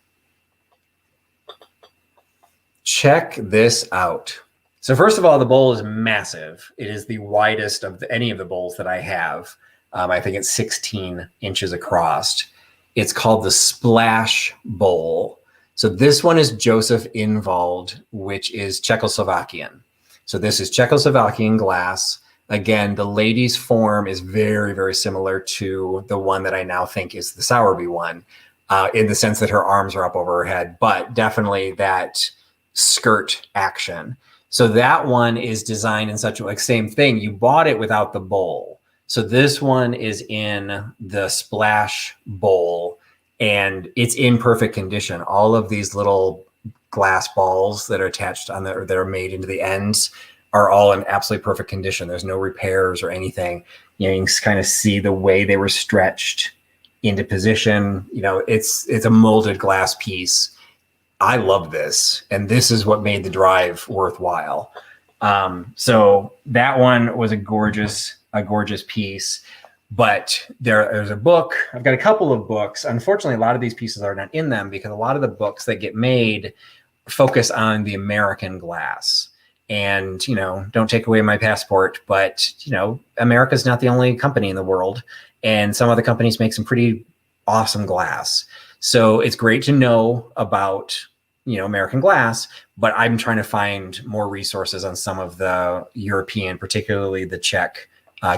Check this out. So first of all, the bowl is massive. It is the widest of any of the bowls that I have. I think it's 16 inches across. It's called the Splash Bowl. So this one is Joseph Inwald, which is Czechoslovakian. So this is Czechoslovakian glass. Again, the lady's form is very, very similar to the one that I now think is the Sowerby one, in the sense that her arms are up over her head, but definitely that skirt action. So that one is designed in such a, like, same thing. You bought it without the bowl. So this one is in the Splash Bowl and it's in perfect condition. All of these little glass balls that are attached on that are made into the ends are all in absolutely perfect condition. There's no repairs or anything. You can kind of see the way they were stretched into position. It's a molded glass piece. I love this. And this is what made the drive worthwhile. So that one was a gorgeous piece, but there's a book. I've got a couple of books. Unfortunately, a lot of these pieces are not in them because a lot of the books that get made focus on the American glass. And, don't take away my passport, but, America's not the only company in the world. And some other companies make some pretty awesome glass. So it's great to know about, American glass, but I'm trying to find more resources on some of the European, particularly the Czech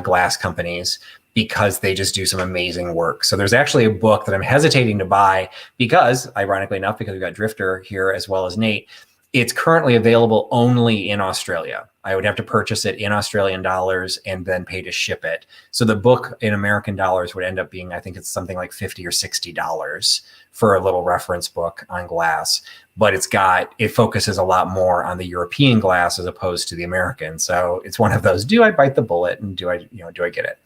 glass companies, because they just do some amazing work. So there's actually a book that I'm hesitating to buy because, ironically enough, because we've got Drifter here as well as Nate, it's currently available only in Australia. I would have to purchase it in Australian dollars and then pay to ship it. So the book in American dollars would end up being, I think it's something like $50 or $60 for a little reference book on glass. But it focuses a lot more on the European glass as opposed to the American. So it's one of those, do I bite the bullet and do I get it?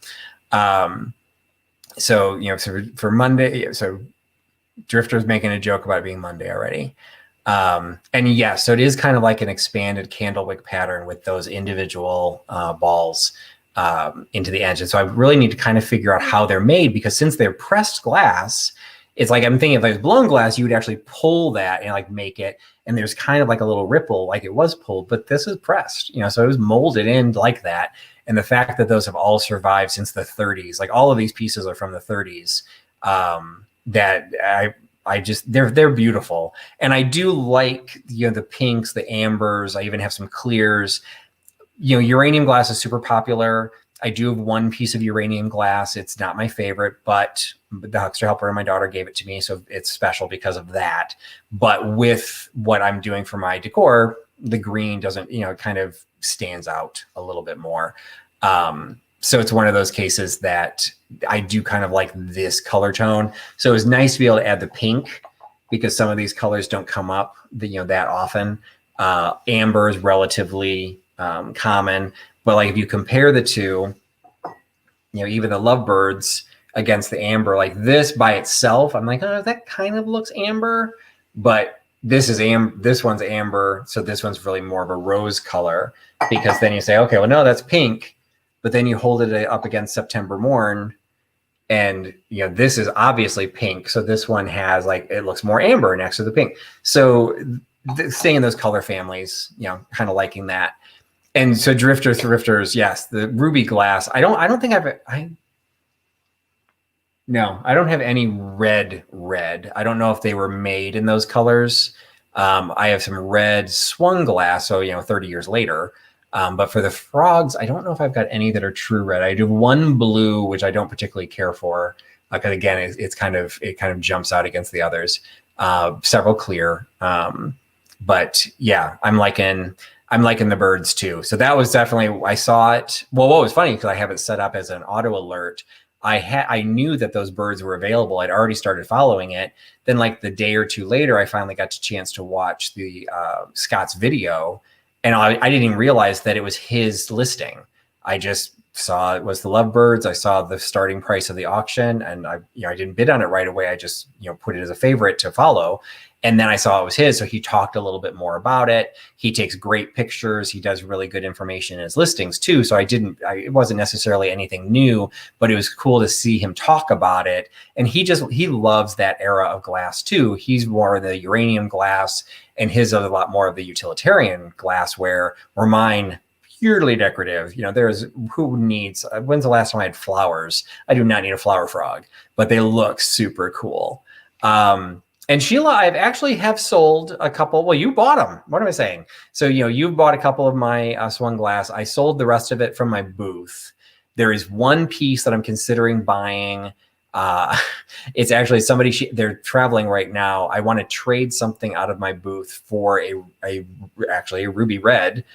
So for Monday, so Drifter's making a joke about it being Monday already. And yeah, so it is kind of like an expanded candlewick pattern with those individual balls into the edge. And so I really need to kind of figure out how they're made, because since they're pressed glass, it's like, I'm thinking if it was blown glass, you would actually pull that and like make it, and there's kind of like a little ripple, like it was pulled, but this is pressed, so it was molded in like that. And the fact that those have all survived since the 30s, like all of these pieces are from the 30s, that I just, they're beautiful. And I do like, the pinks, the ambers. I even have some clears. Uranium glass is super popular. I do have one piece of uranium glass. It's not my favorite, but the Huckster helper and my daughter gave it to me, so it's special because of that. But with what I'm doing for my decor, the green doesn't, it kind of stands out a little bit more. So it's one of those cases that I do kind of like this color tone. So it was nice to be able to add the pink, because some of these colors don't come up that often. Amber is relatively common, but like if you compare the two, even the lovebirds against the amber, like this by itself, I'm like, oh, that kind of looks amber, but this one's amber, so this one's really more of a rose color, because then you say, okay, well, no, that's pink, but then you hold it up against September Morn, and this is obviously pink, so this one has like, it looks more amber next to the pink. So staying in those color families, kind of liking that. And so drifters, yes, the ruby glass. I don't think no, I don't have any red. I don't know if they were made in those colors. I have some red swung glass, so 30 years later. But for the frogs, I don't know if I've got any that are true red. I do one blue, which I don't particularly care for, because again, it kind of jumps out against the others. Several clear, but yeah, I'm liking the birds too. So that was definitely, I saw it. Well, what was funny, because I have it set up as an auto alert. I knew that those birds were available. I'd already started following it. Then like the day or two later, I finally got a chance to watch the Scott's video. And I didn't even realize that it was his listing. I just saw it was the lovebirds. I saw the starting price of the auction, and I didn't bid on it right away. I just, put it as a favorite to follow. And then I saw it was his. So he talked a little bit more about it. He takes great pictures. He does really good information in his listings too. So it wasn't necessarily anything new, but it was cool to see him talk about it. And he loves that era of glass too. He's more of the uranium glass, and his a lot more of the utilitarian glassware, where mine purely decorative. Who needs, when's the last time I had flowers? I do not need a flower frog, but they look super cool. And Sheila, I've actually have sold a couple. Well, you bought them. What am I saying? So, you bought a couple of my swung glass. I sold the rest of it from my booth. There is one piece that I'm considering buying. It's actually somebody, they're traveling right now. I want to trade something out of my booth for actually a ruby red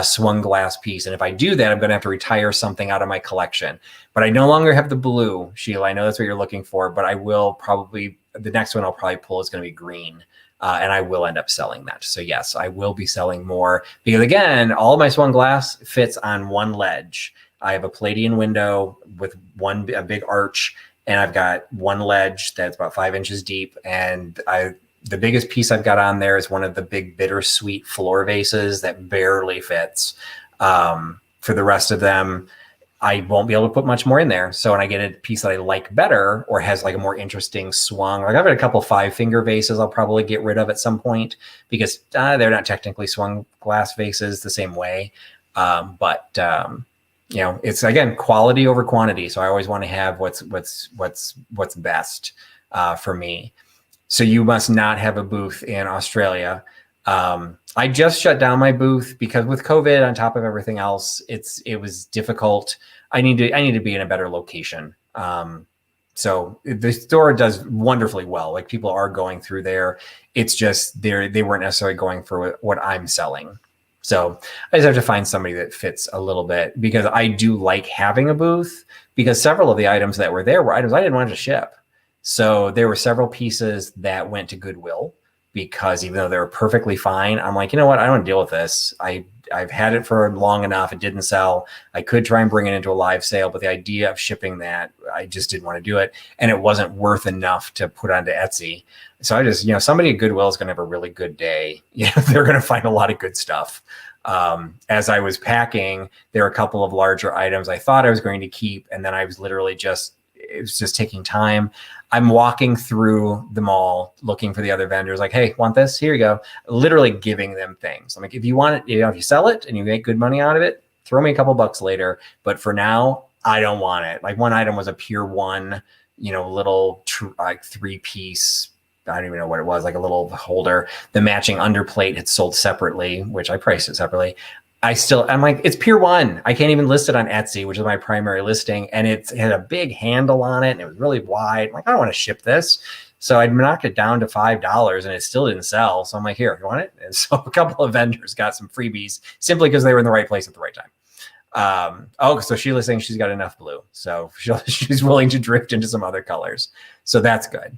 swung glass piece. And if I do that, I'm going to have to retire something out of my collection. But I no longer have the blue, Sheila. I know that's what you're looking for, but I will probably, the next one I'll probably pull is going to be green. And I will end up selling that. So yes, I will be selling more, because again, all of my swung glass fits on one ledge. I have a Palladian window with a big arch, and I've got one ledge that's about 5 inches deep. And the biggest piece I've got on there is one of the big bittersweet floor vases that barely fits. For the rest of them, I won't be able to put much more in there. So when I get a piece that I like better, or has like a more interesting swung, like I've got a couple 5-finger vases I'll probably get rid of at some point, because they're not technically swung glass vases the same way. But it's again, quality over quantity. So I always want to have what's best for me. So you must not have a booth in Australia. I just shut down my booth because with COVID on top of everything else, it was difficult. I need to be in a better location. So the store does wonderfully well. Like, people are going through there. It's just they weren't necessarily going for what I'm selling. So I just have to find somebody that fits a little bit, because I do like having a booth, because several of the items that were there were items I didn't want to ship. So there were several pieces that went to Goodwill, because even though they were perfectly fine, I'm like, you know what? I don't want to deal with this. I've had it for long enough. It didn't sell. I could try and bring it into a live sale, but the idea of shipping that, I just didn't want to do it. And it wasn't worth enough to put onto Etsy. So I just, somebody at Goodwill is going to have a really good day. They're going to find a lot of good stuff. As I was packing, there were a couple of larger items I thought I was going to keep. And then I was literally just it was just taking time. I'm walking through the mall looking for the other vendors, like, hey, want this? Here you go. Literally giving them things. I'm like, if you want it, if you sell it and you make good money out of it, throw me a couple bucks later. But for now, I don't want it. Like one item was a Pier 1, little like 3-piece. I don't even know what it was, like a little holder. The matching underplate had sold separately, which I priced it separately. I'm like, it's Pier 1. I can't even list it on Etsy, which is my primary listing. And it had a big handle on it and it was really wide. I'm like, I don't want to ship this. So I knocked it down to $5 and it still didn't sell. So I'm like, here, you want it? And so a couple of vendors got some freebies simply because they were in the right place at the right time. So Sheila's saying she's got enough blue. So she's willing to drift into some other colors. So that's good.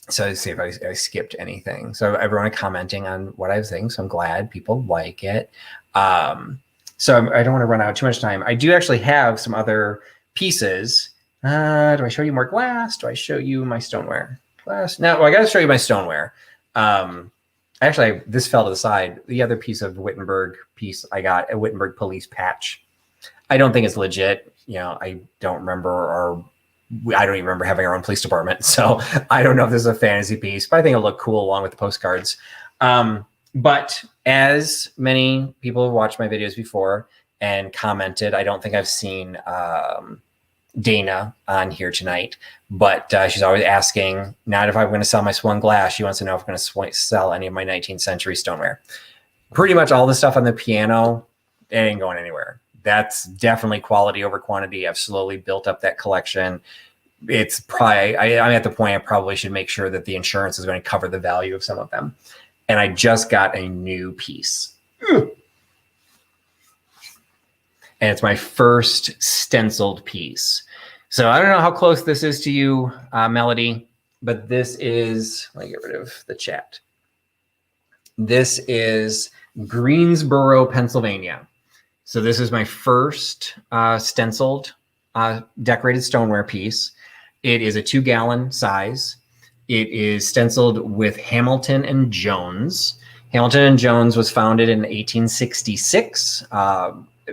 So let's see if I skipped anything. So everyone commenting on what I was saying. So I'm glad people like it. So I don't want to run out too much time. I do actually have some other pieces. Do I show you more glass? Do I show you my stoneware? Glass? No, I got to show you my stoneware. Actually, this fell to the side. The other piece of Wittenberg piece, I got a Wittenberg police patch. I don't think it's legit. I don't remember I don't even remember having our own police department. So I don't know if this is a fantasy piece, but I think it'll look cool along with the postcards. But as many people have watched my videos before and commented, I don't think I've seen Dana on here tonight, but she's always asking, not if I'm going to sell my swung glass. She wants to know if I'm going to sell any of my 19th century stoneware. Pretty much all the stuff on the piano, it ain't going anywhere. That's definitely quality over quantity. I've slowly built up that collection. It's probably, I'm at the point I probably should make sure that the insurance is going to cover the value of some of them. And I just got a new piece. And it's my first stenciled piece. So I don't know how close this is to you, Melody, but this is, let me get rid of the chat. This is Greensboro, Pennsylvania. So this is my first stenciled decorated stoneware piece. It is a 2-gallon size. It is stenciled with Hamilton and Jones. Hamilton and Jones was founded in 1866,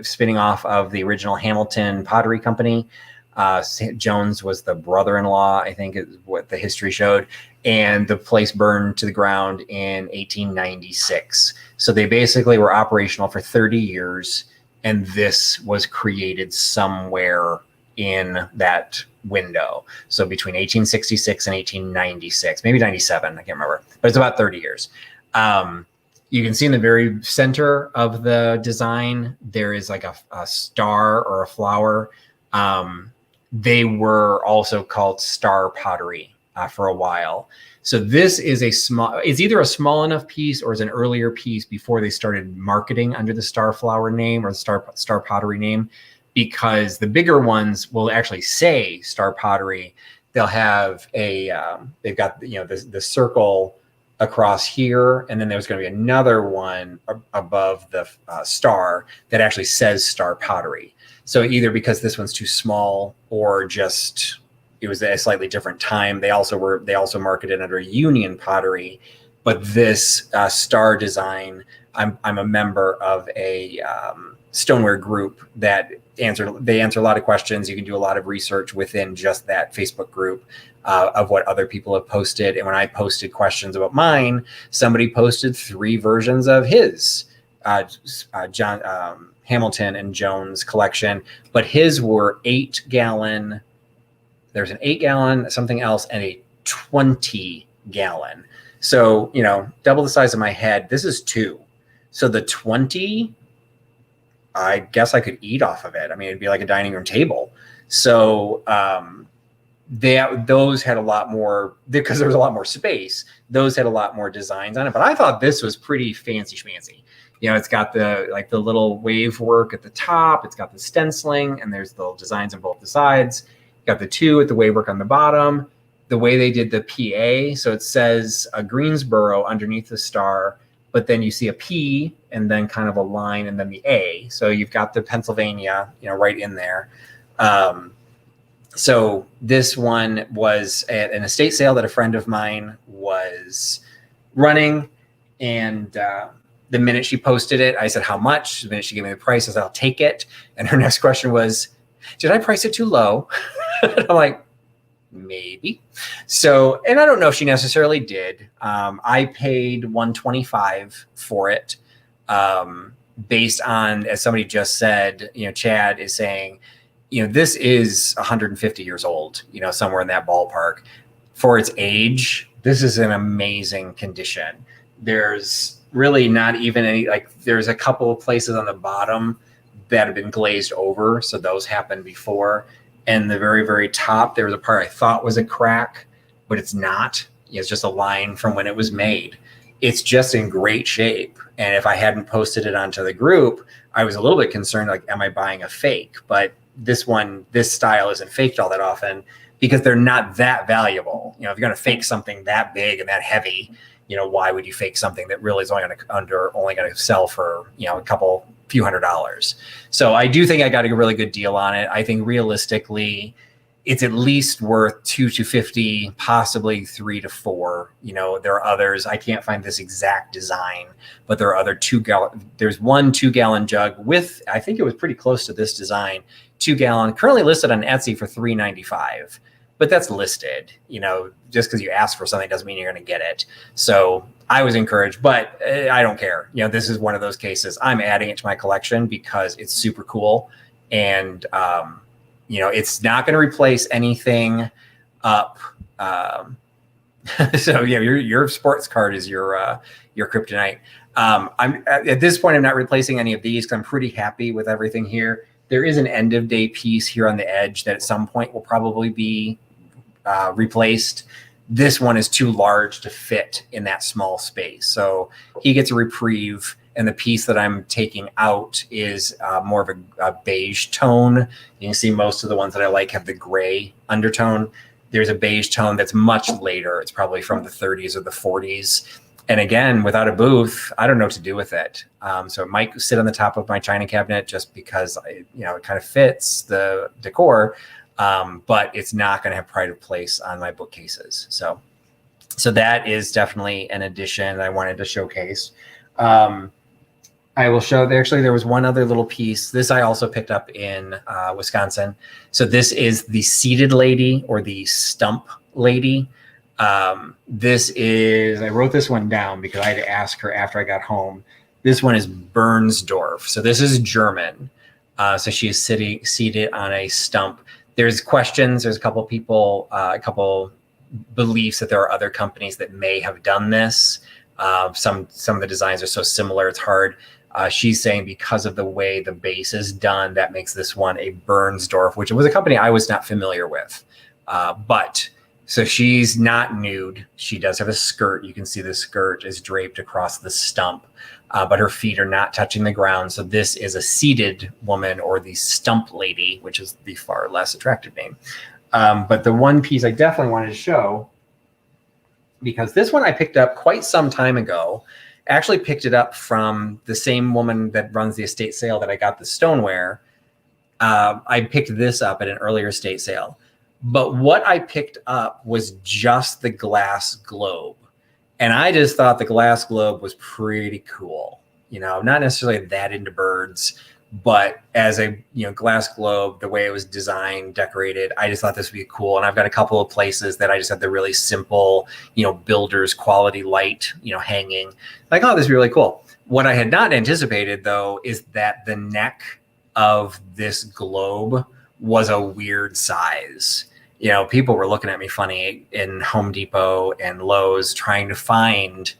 spinning off of the original Hamilton Pottery Company. Jones was the brother-in-law, I think is what the history showed. And the place burned to the ground in 1896. So they basically were operational for 30 years. And this was created somewhere in that window. So between 1866 and 1896, maybe 97, I can't remember, but it's about 30 years. You can see in the very center of the design, there is like a star or a flower. They were also called star pottery for a while. So this is it's either a small enough piece or is an earlier piece before they started marketing under the star flower name or the star pottery name, because the bigger ones will actually say star pottery. They'll have they've got, the circle across here. And then there's going to be another one above the star that actually says star pottery. So either because this one's too small or just, it was a slightly different time. They also marketed under Union Pottery, but this star design, I'm a member of a stoneware group that answer a lot of questions. You can do a lot of research within just that Facebook group of what other people have posted. And when I posted questions about mine, somebody posted 3 versions of his John Hamilton and Jones collection, but his were 8-gallon. There's an 8-gallon, something else, and a 20-gallon. So, double the size of my head. This is 2. So the 20, I guess I could eat off of it. I mean, it'd be like a dining room table. So those had a lot more, because there was a lot more space. Those had a lot more designs on it. But I thought this was pretty fancy schmancy. It's got the little wave work at the top. It's got the stenciling, and there's the designs on both the sides. Got the 2 at the wave work on the bottom. The way they did the PA, so it says a Greensboro underneath the star, but then you see a P and then kind of a line and then the A. So you've got the Pennsylvania, right in there. So this one was at an estate sale that a friend of mine was running, and the minute she posted it, I said, how much? The minute she gave me the price, I said, I'll take it. And her next question was did I price it too low? I'm like, maybe. So, and I don't know if she necessarily did. I paid $125 for it, based on, as somebody just said, Chad is saying, this is 150 years old, somewhere in that ballpark. For its age, this is an amazing condition. There's really not even any, there's a couple of places on the bottom that have been glazed over. So those happened before. And the very, very top, there was a part I thought was a crack, but it's not. It's just a line from when it was made. It's just in great shape. And if I hadn't posted it onto the group, I was a little bit concerned, am I buying a fake? But this style isn't faked all that often because they're not that valuable. If you're going to fake something that big and that heavy, why would you fake something that really is only going to sell for, a few $100s. So I do think I got a really good deal on it. I think realistically, it's at least worth $2 to $50, possibly $3 to $4. There are others. I can't find this exact design, but there are other there's one 2-gallon jug with, I think it was pretty close to this design, 2-gallon, currently listed on Etsy for $3.95. But that's listed, just because you ask for something doesn't mean you're going to get it. So I was encouraged, but I don't care. This is one of those cases. I'm adding it to my collection because it's super cool. And, it's not going to replace anything up. So yeah, your sports card is your kryptonite. At this point, I'm not replacing any of these because I'm pretty happy with everything here. There is an end of day piece here on the edge that at some point will probably be replaced. This one is too large to fit in that small space. So he gets a reprieve. And the piece that I'm taking out is more of a beige tone. You can see most of the ones that I like have the gray undertone. There's a beige tone that's much later. It's probably from the 30s or the 40s. And again, without a booth, I don't know what to do with it. So it might sit on the top of my china cabinet just because it kind of fits the decor, but it's not going to have pride of place on my bookcases. So that is definitely an addition I wanted to showcase. I will show, there was one other little piece. This I also picked up in Wisconsin. So this is the seated lady or the stump lady. This is, I wrote this one down because I had to ask her after I got home. This one is Bernsdorf. So this is German. So she is seated on a stump. There's questions. There's a couple people, a couple beliefs that there are other companies that may have done this. Some of the designs are so similar, it's hard. She's saying because of the way the base is done, that makes this one a Bernsdorf, which was a company I was not familiar with. So she's not nude. She does have a skirt. You can see the skirt is draped across the stump, but her feet are not touching the ground. So this is a seated woman, or the stump lady, which is the far less attractive name. But the one piece I definitely wanted to show, because this one I picked up quite some time ago, actually picked it up from the same woman that runs the estate sale that I got the stoneware. I picked this up at an earlier estate sale. But what I picked up was just the glass globe. And I just thought the glass globe was pretty cool. Not necessarily that into birds, but as a glass globe, the way it was designed, decorated, I just thought this would be cool. And I've got a couple of places that I just have the really simple, builder's quality light, hanging. Like, oh, this is really cool. What I had not anticipated, though, is that the neck of this globe was a weird size. People were looking at me funny in Home Depot and Lowe's trying to find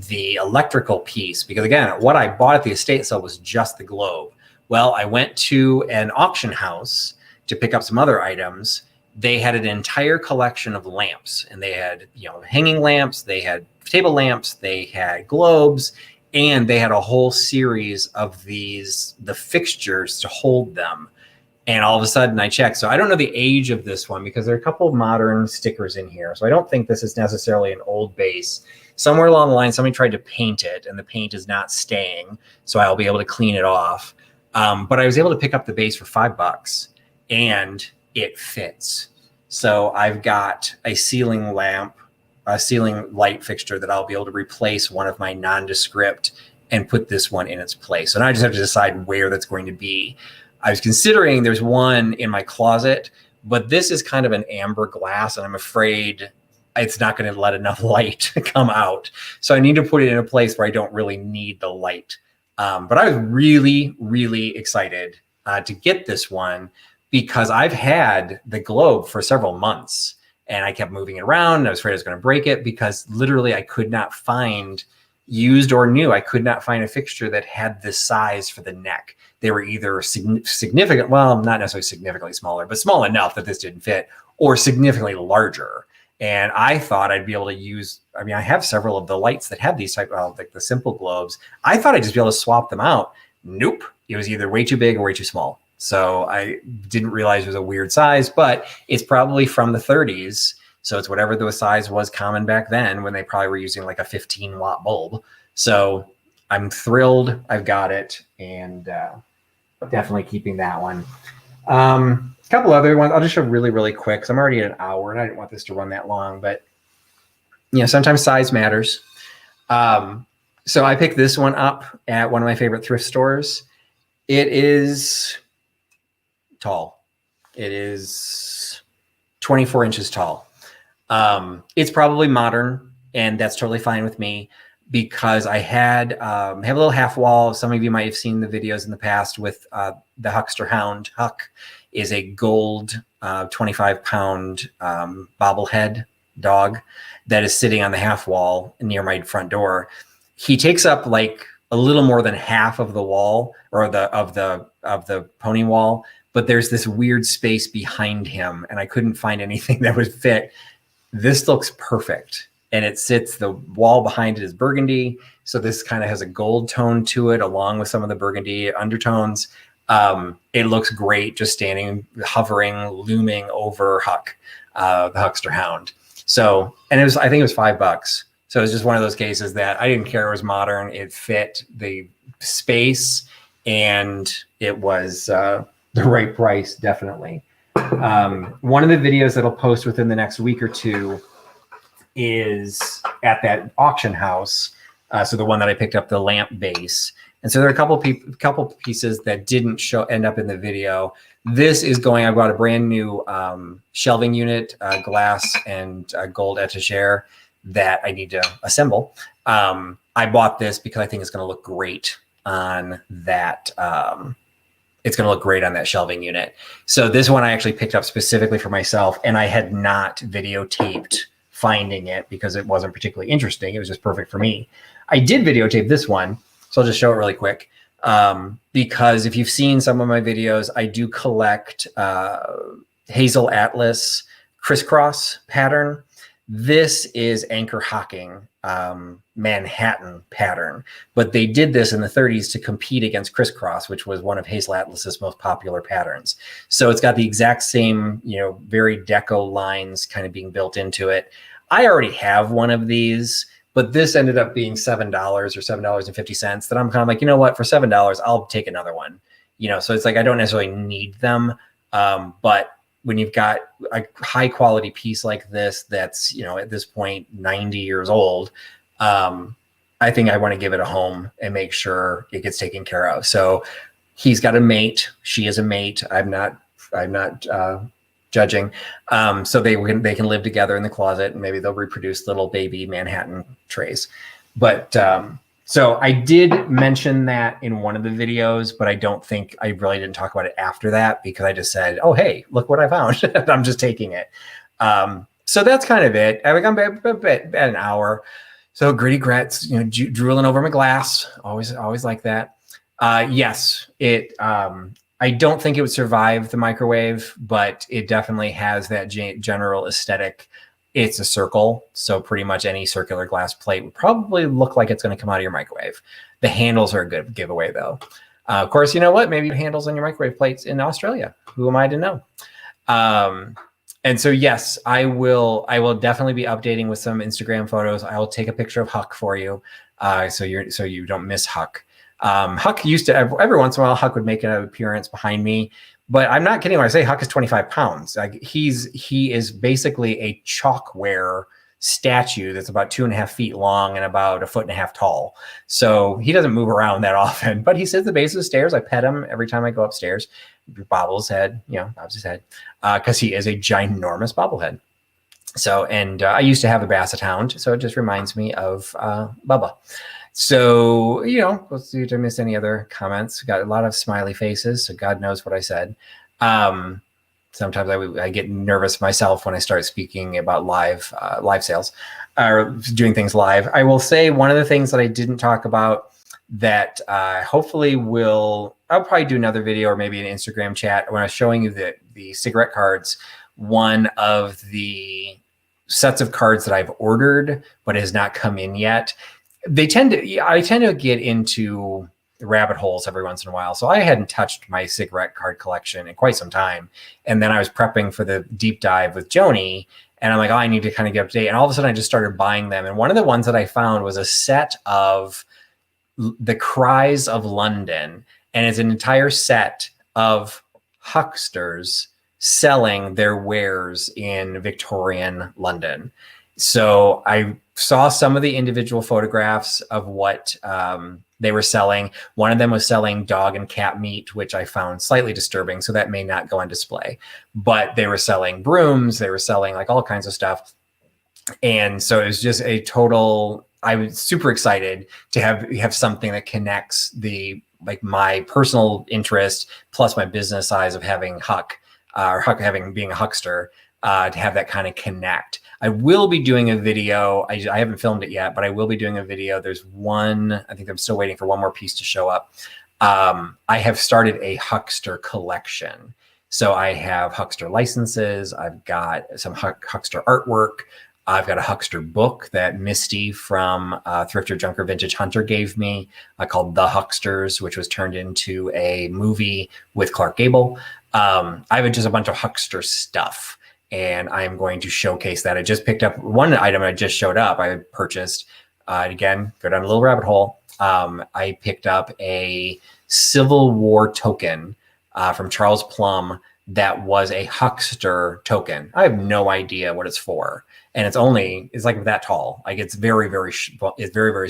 the electrical piece, because again, what I bought at the estate sale was just the globe. Well, I went to an auction house to pick up some other items. They had an entire collection of lamps, and they had, hanging lamps, they had table lamps, they had globes, and they had a whole series of the fixtures to hold them. And all of a sudden I checked. So I don't know the age of this one because there are a couple of modern stickers in here. So I don't think this is necessarily an old base. Somewhere along the line, somebody tried to paint it and the paint is not staying. So I'll be able to clean it off. But I was able to pick up the base for $5 and it fits. So I've got a ceiling lamp, a ceiling light fixture that I'll be able to replace one of my nondescript and put this one in its place. So now I just have to decide where that's going to be. I was considering there's one in my closet, but this is kind of an amber glass, and I'm afraid it's not going to let enough light come out. So I need to put it in a place where I don't really need the light. But I was really, really excited to get this one because I've had the globe for several months and I kept moving it around. And I was afraid I was going to break it because literally I could not find, used or new, I could not find a fixture that had this size for the neck. They were either significant, well, not necessarily significantly smaller, but small enough that this didn't fit, or significantly larger. And I thought I'd be able to use, I mean, I have several of the lights that have these type of, like the simple globes. I thought I'd just be able to swap them out. Nope. It was either way too big or way too small. So I didn't realize it was a weird size, but it's probably from the 30s. So it's whatever the size was common back then when they probably were using like a 15-watt bulb. So I'm thrilled I've got it, and definitely keeping that one. A couple other ones I'll just show really, really quick because I'm already at an hour and I didn't want this to run that long, but sometimes size matters. So I picked this one up at one of my favorite thrift stores. It is tall. It is 24 inches tall. It's probably modern, and that's totally fine with me because I had have a little half wall. Some of you might have seen the videos in the past with the Huckster Hound. Huck is a gold 25-pound bobblehead dog that is sitting on the half wall near my front door. He takes up like a little more than half of the wall, or of the pony wall, but there's this weird space behind him, and I couldn't find anything that would fit. This looks perfect. And it sits, the wall behind it is burgundy. So this kind of has a gold tone to it, along with some of the burgundy undertones. It looks great just standing, hovering, looming over Huck, the Huckster Hound. So, and I think it was $5. So it was just one of those cases that I didn't care. It was modern. It fit the space, and it was the right price, definitely. One of the videos that I'll post within the next week or two is at that auction house. So the one that I picked up, the lamp base. And so there are a couple pieces that didn't end up in the video. This is going, I've got a brand new shelving unit, glass and gold etagere that I need to assemble. I bought this because I think it's going to look great on that. It's going to look great on that shelving unit. So this one I actually picked up specifically for myself, and I had not videotaped finding it because it wasn't particularly interesting. It was just perfect for me. I did videotape this one, so I'll just show it really quick. Because if you've seen some of my videos, I do collect Hazel Atlas crisscross pattern. This is Anchor Hocking Manhattan pattern, but they did this in the 30s to compete against crisscross, which was one of Hazel Atlas's most popular patterns. So it's got the exact same, very deco lines kind of being built into it. I already have one of these, but this ended up being $7 or $7.50 that I'm kind of like, you know what, for $7, I'll take another one. So it's like, I don't necessarily need them. But when you've got a high quality piece like this, that's, at this point, 90 years old, I think I want to give it a home and make sure it gets taken care of. So he's got a mate. She is a mate. I'm not judging. So they can live together in the closet, and maybe they'll reproduce little baby Manhattan trays. But so I did mention that in one of the videos, but I don't think I really didn't talk about it after that because I just said, oh, hey, look what I found. I'm just taking it. So that's kind of it. I'm at an hour. So Gritty Grats, drooling over my glass. Always like that. Yes, it. I don't think it would survive the microwave, but it definitely has that general aesthetic. It's a circle, so pretty much any circular glass plate would probably look like it's going to come out of your microwave. The handles are a good giveaway, though. Of course, you know what? Maybe handles on your microwave plates in Australia. Who am I to know? And so, yes, I will definitely be updating with some Instagram photos. I will take a picture of Huck for you, so you don't miss Huck. Huck used to every once in a while, Huck would make an appearance behind me, but I'm not kidding when I say Huck is 25 pounds. Like he is basically a chalkware statue that's about 2.5 feet long and about 1.5 feet tall. So he doesn't move around that often, but he sits at the base of the stairs. I pet him every time I go upstairs. Bobbles his head, bobs his head, because he is a ginormous bobblehead. So, and I used to have a basset hound, so it just reminds me of Bubba. So, let's see if I missed any other comments. Got a lot of smiley faces, so God knows what I said. Sometimes I get nervous myself when I start speaking about live sales or doing things live. I will say one of the things that I didn't talk about that hopefully I'll probably do another video or maybe an Instagram chat when I was showing you the cigarette cards. One of the sets of cards that I've ordered but has not come in yet. I tend to get into rabbit holes every once in a while. So I hadn't touched my cigarette card collection in quite some time. And then I was prepping for the deep dive with Joni, and I'm like, I need to kind of get up to date. And all of a sudden I just started buying them. And one of the ones that I found was a set of the Cries of London. And it's an entire set of hucksters selling their wares in Victorian London. So I saw some of the individual photographs of what they were selling. One of them was selling dog and cat meat, which I found slightly disturbing. So that may not go on display, but they were selling brooms. They were selling like all kinds of stuff. And so it was just a total, I was super excited to have something that connects my personal interest plus my business eyes of having being a huckster, to have that kind of connect. I will be doing a video. I haven't filmed it yet, but I will be doing a video. There's one, I think I'm still waiting for one more piece to show up. I have started a Huckster collection. So I have Huckster licenses. I've got some Huckster artwork. I've got a Huckster book that Misty from Thrifter, Junker, Vintage Hunter gave me called The Hucksters, which was turned into a movie with Clark Gable. I have just a bunch of Huckster stuff, and I'm going to showcase that. I just picked up one item I just showed up. I purchased, again, go down a little rabbit hole. I picked up a Civil War token from Charles Plum that was a Huckster token. I have no idea what it's for. And it's like that tall. Like it's very, very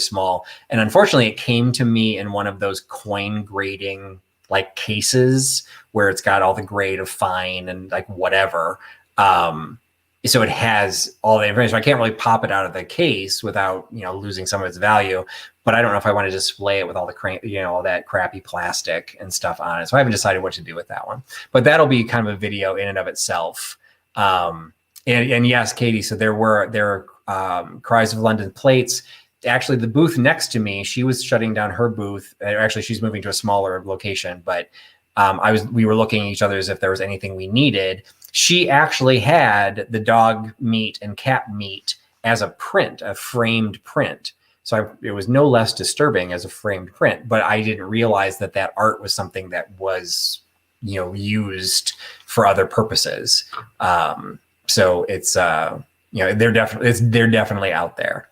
small. And unfortunately it came to me in one of those coin grading like cases where it's got all the grade of fine and like whatever. So it has all the information. I can't really pop it out of the case without, losing some of its value, but I don't know if I want to display it with all the, all that crappy plastic and stuff on it. So I haven't decided what to do with that one, but that'll be kind of a video in and of itself. And yes, Katie, so there are Cries of London plates. Actually, the booth next to me, she was shutting down her booth. Actually, she's moving to a smaller location, but we were looking at each other as if there was anything we needed. She actually had the dog meat and cat meat as a print, a framed print. So it was no less disturbing as a framed print, but I didn't realize that art was something that was, used for other purposes. So it's, they're definitely out there.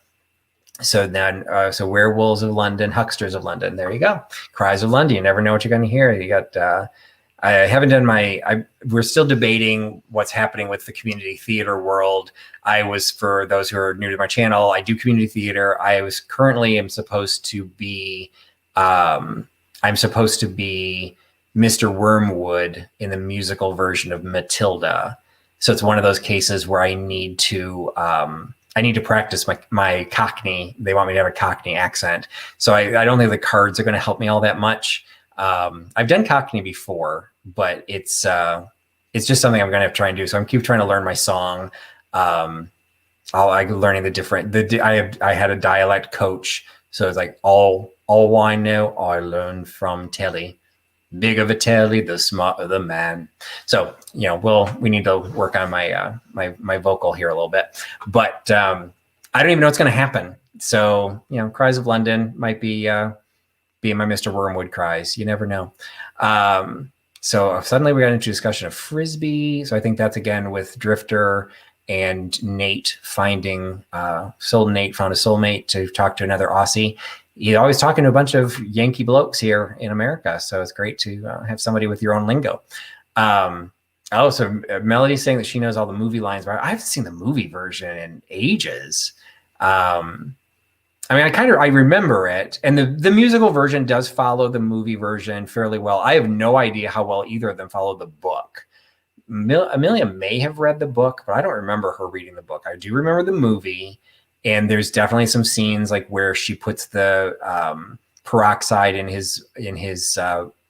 So then, so Werewolves of London, Hucksters of London, there you go. Cries of London, you never know what you're going to hear. You got, I haven't done we're still debating what's happening with the community theater world. For those who are new to my channel, I do community theater. I'm supposed to be Mr. Wormwood in the musical version of Matilda. So it's one of those cases where I need to practice my Cockney. They want me to have a Cockney accent. So I don't think the cards are going to help me all that much. I've done Cockney before, but it's just something I'm going to have to try and do. So I'm keep trying to learn my song. I'm learning I had a dialect coach. So it's like all I know, I learned from telly. Big of a telly, the smarter the man. So, we need to work on my vocal here a little bit, but I don't even know what's going to happen. So, Cries of London might be my Mr. Wormwood cries. You never know. So suddenly we got into discussion of Frisbee. So I think that's again with Drifter and Nate found a soulmate to talk to another Aussie. He's always talking to a bunch of Yankee blokes here in America. So it's great to have somebody with your own lingo. Oh, so Melody's saying that she knows all the movie lines, but I haven't seen the movie version in ages. I mean, I remember it, and the musical version does follow the movie version fairly well. I have no idea how well either of them follow the book. Amelia may have read the book, but I don't remember her reading the book. I do remember the movie, and there's definitely some scenes like where she puts the peroxide in his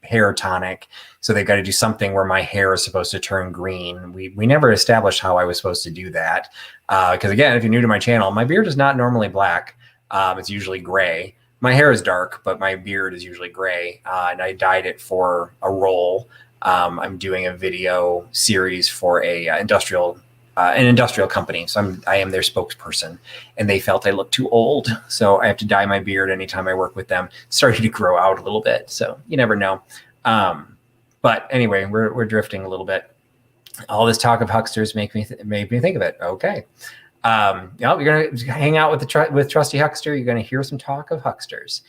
hair tonic. So they've got to do something where my hair is supposed to turn green. We never established how I was supposed to do that. Because again, if you're new to my channel, my beard is not normally black. It's usually gray. My hair is dark, but my beard is usually gray. And I dyed it for a role. I'm doing a video series for an industrial company. So I am their spokesperson, and they felt I looked too old. So I have to dye my beard anytime I work with them. It's starting to grow out a little bit. So you never know. But anyway, we're drifting a little bit. All this talk of hucksters made me think of it. Okay. You're going to hang out with Trusty Huckster. You're going to hear some talk of hucksters.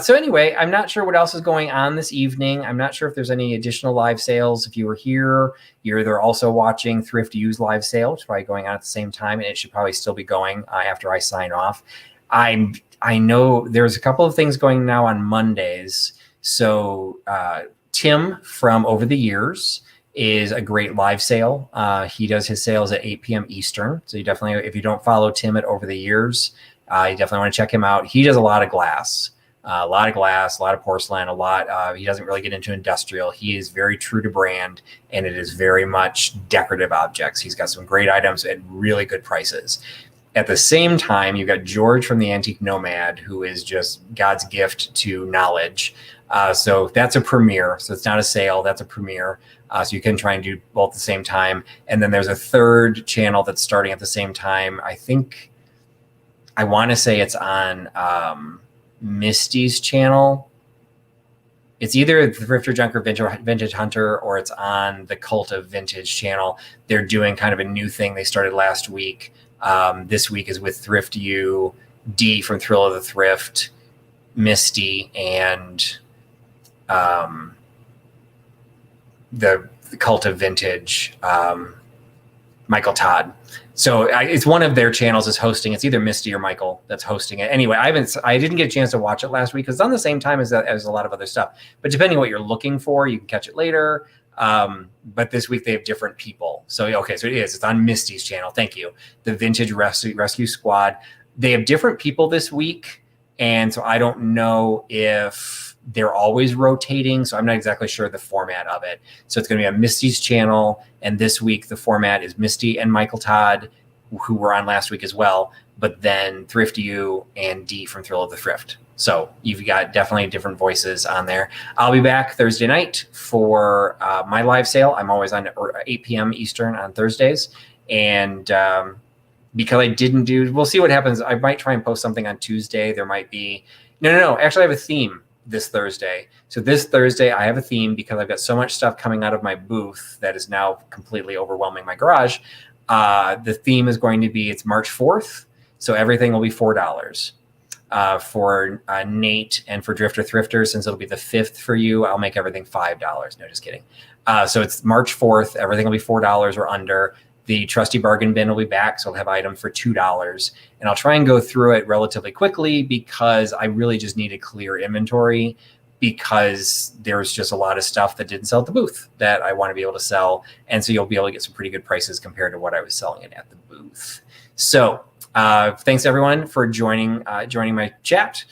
So anyway, I'm not sure what else is going on this evening. I'm not sure if there's any additional live sales. If you were here, you're either also watching Thrift Use live sale, which is probably going on at the same time, and it should probably still be going after I sign off. I know there's a couple of things going now on Mondays. So Tim from Over the Years is a great live sale. He does his sales at 8 p.m. Eastern. So you definitely, if you don't follow Tim at Over the Years, you definitely want to check him out. He does a lot of glass. A lot of glass, a lot of porcelain, a lot. He doesn't really get into industrial. He is very true to brand, and it is very much decorative objects. He's got some great items at really good prices. At the same time, you've got George from the Antique Nomad, who is just God's gift to knowledge. So that's a premiere. So it's not a sale. That's a premiere. So you can try and do both at the same time. And then there's a third channel that's starting at the same time. I want to say it's on Misty's channel. It's either the Thrifter Junker Vintage Hunter, or it's on the Cult of Vintage channel. They're doing kind of a new thing they started last week. This week is with Thrift U, D from Thrill of the Thrift, Misty, and the Cult of Vintage, Michael Todd. So it's one of their channels is hosting. It's either Misty or Michael that's hosting it. Anyway, I didn't get a chance to watch it last week because it's on the same time as a lot of other stuff. But depending on what you're looking for, you can catch it later. But this week they have different people. So okay, so it's on Misty's channel. Thank you. The Vintage Rescue Squad. They have different people this week, and so I don't know if they're always rotating, so I'm not exactly sure the format of it. So it's going to be on Misty's channel, and this week the format is Misty and Michael Todd, who were on last week as well, but then Thrift U and D from Thrill of the Thrift. So you've got definitely different voices on there. I'll be back Thursday night for my live sale. I'm always on 8 p.m. Eastern on Thursdays, and because I didn't we'll see what happens. I might try and post something on Tuesday. There might be, no. Actually, I have a theme this Thursday. So this Thursday, I have a theme because I've got so much stuff coming out of my booth that is now completely overwhelming my garage. The theme is going to be, it's March 4th. So everything will be $4 for Nate, and for Drifter Thrifter, since it'll be the 5th for you, I'll make everything $5. No, just kidding. So it's March 4th. Everything will be $4 or under. The trusty bargain bin will be back, so I'll have items for $2. And I'll try and go through it relatively quickly because I really just need to clear inventory, because there's just a lot of stuff that didn't sell at the booth that I want to be able to sell. And so you'll be able to get some pretty good prices compared to what I was selling it at the booth. So thanks everyone for joining my chat.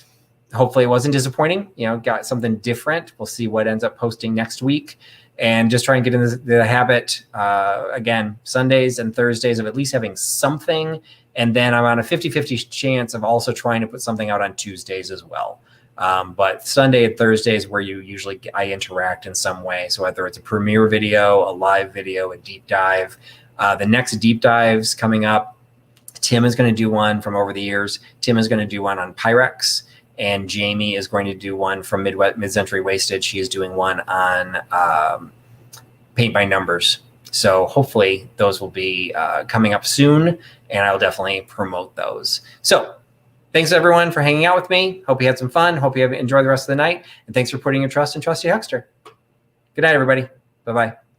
Hopefully it wasn't disappointing. Got something different. We'll see what ends up posting next week. And just try and get in the habit, again, Sundays and Thursdays, of at least having something. And then I'm on a 50-50 chance of also trying to put something out on Tuesdays as well. But Sunday and Thursdays where I interact in some way. So whether it's a premiere video, a live video, a deep dive. The next deep dives coming up, Tim is going to do one from Over the Years. Tim is going to do one on Pyrex. And Jamie is going to do one from Mid-Century Wastage. She is doing one on Paint by Numbers. So hopefully those will be coming up soon, and I'll definitely promote those. So thanks everyone for hanging out with me. Hope you had some fun. Hope you enjoy the rest of the night. And thanks for putting your trust in Trusty Huckster. Good night, everybody. Bye-bye.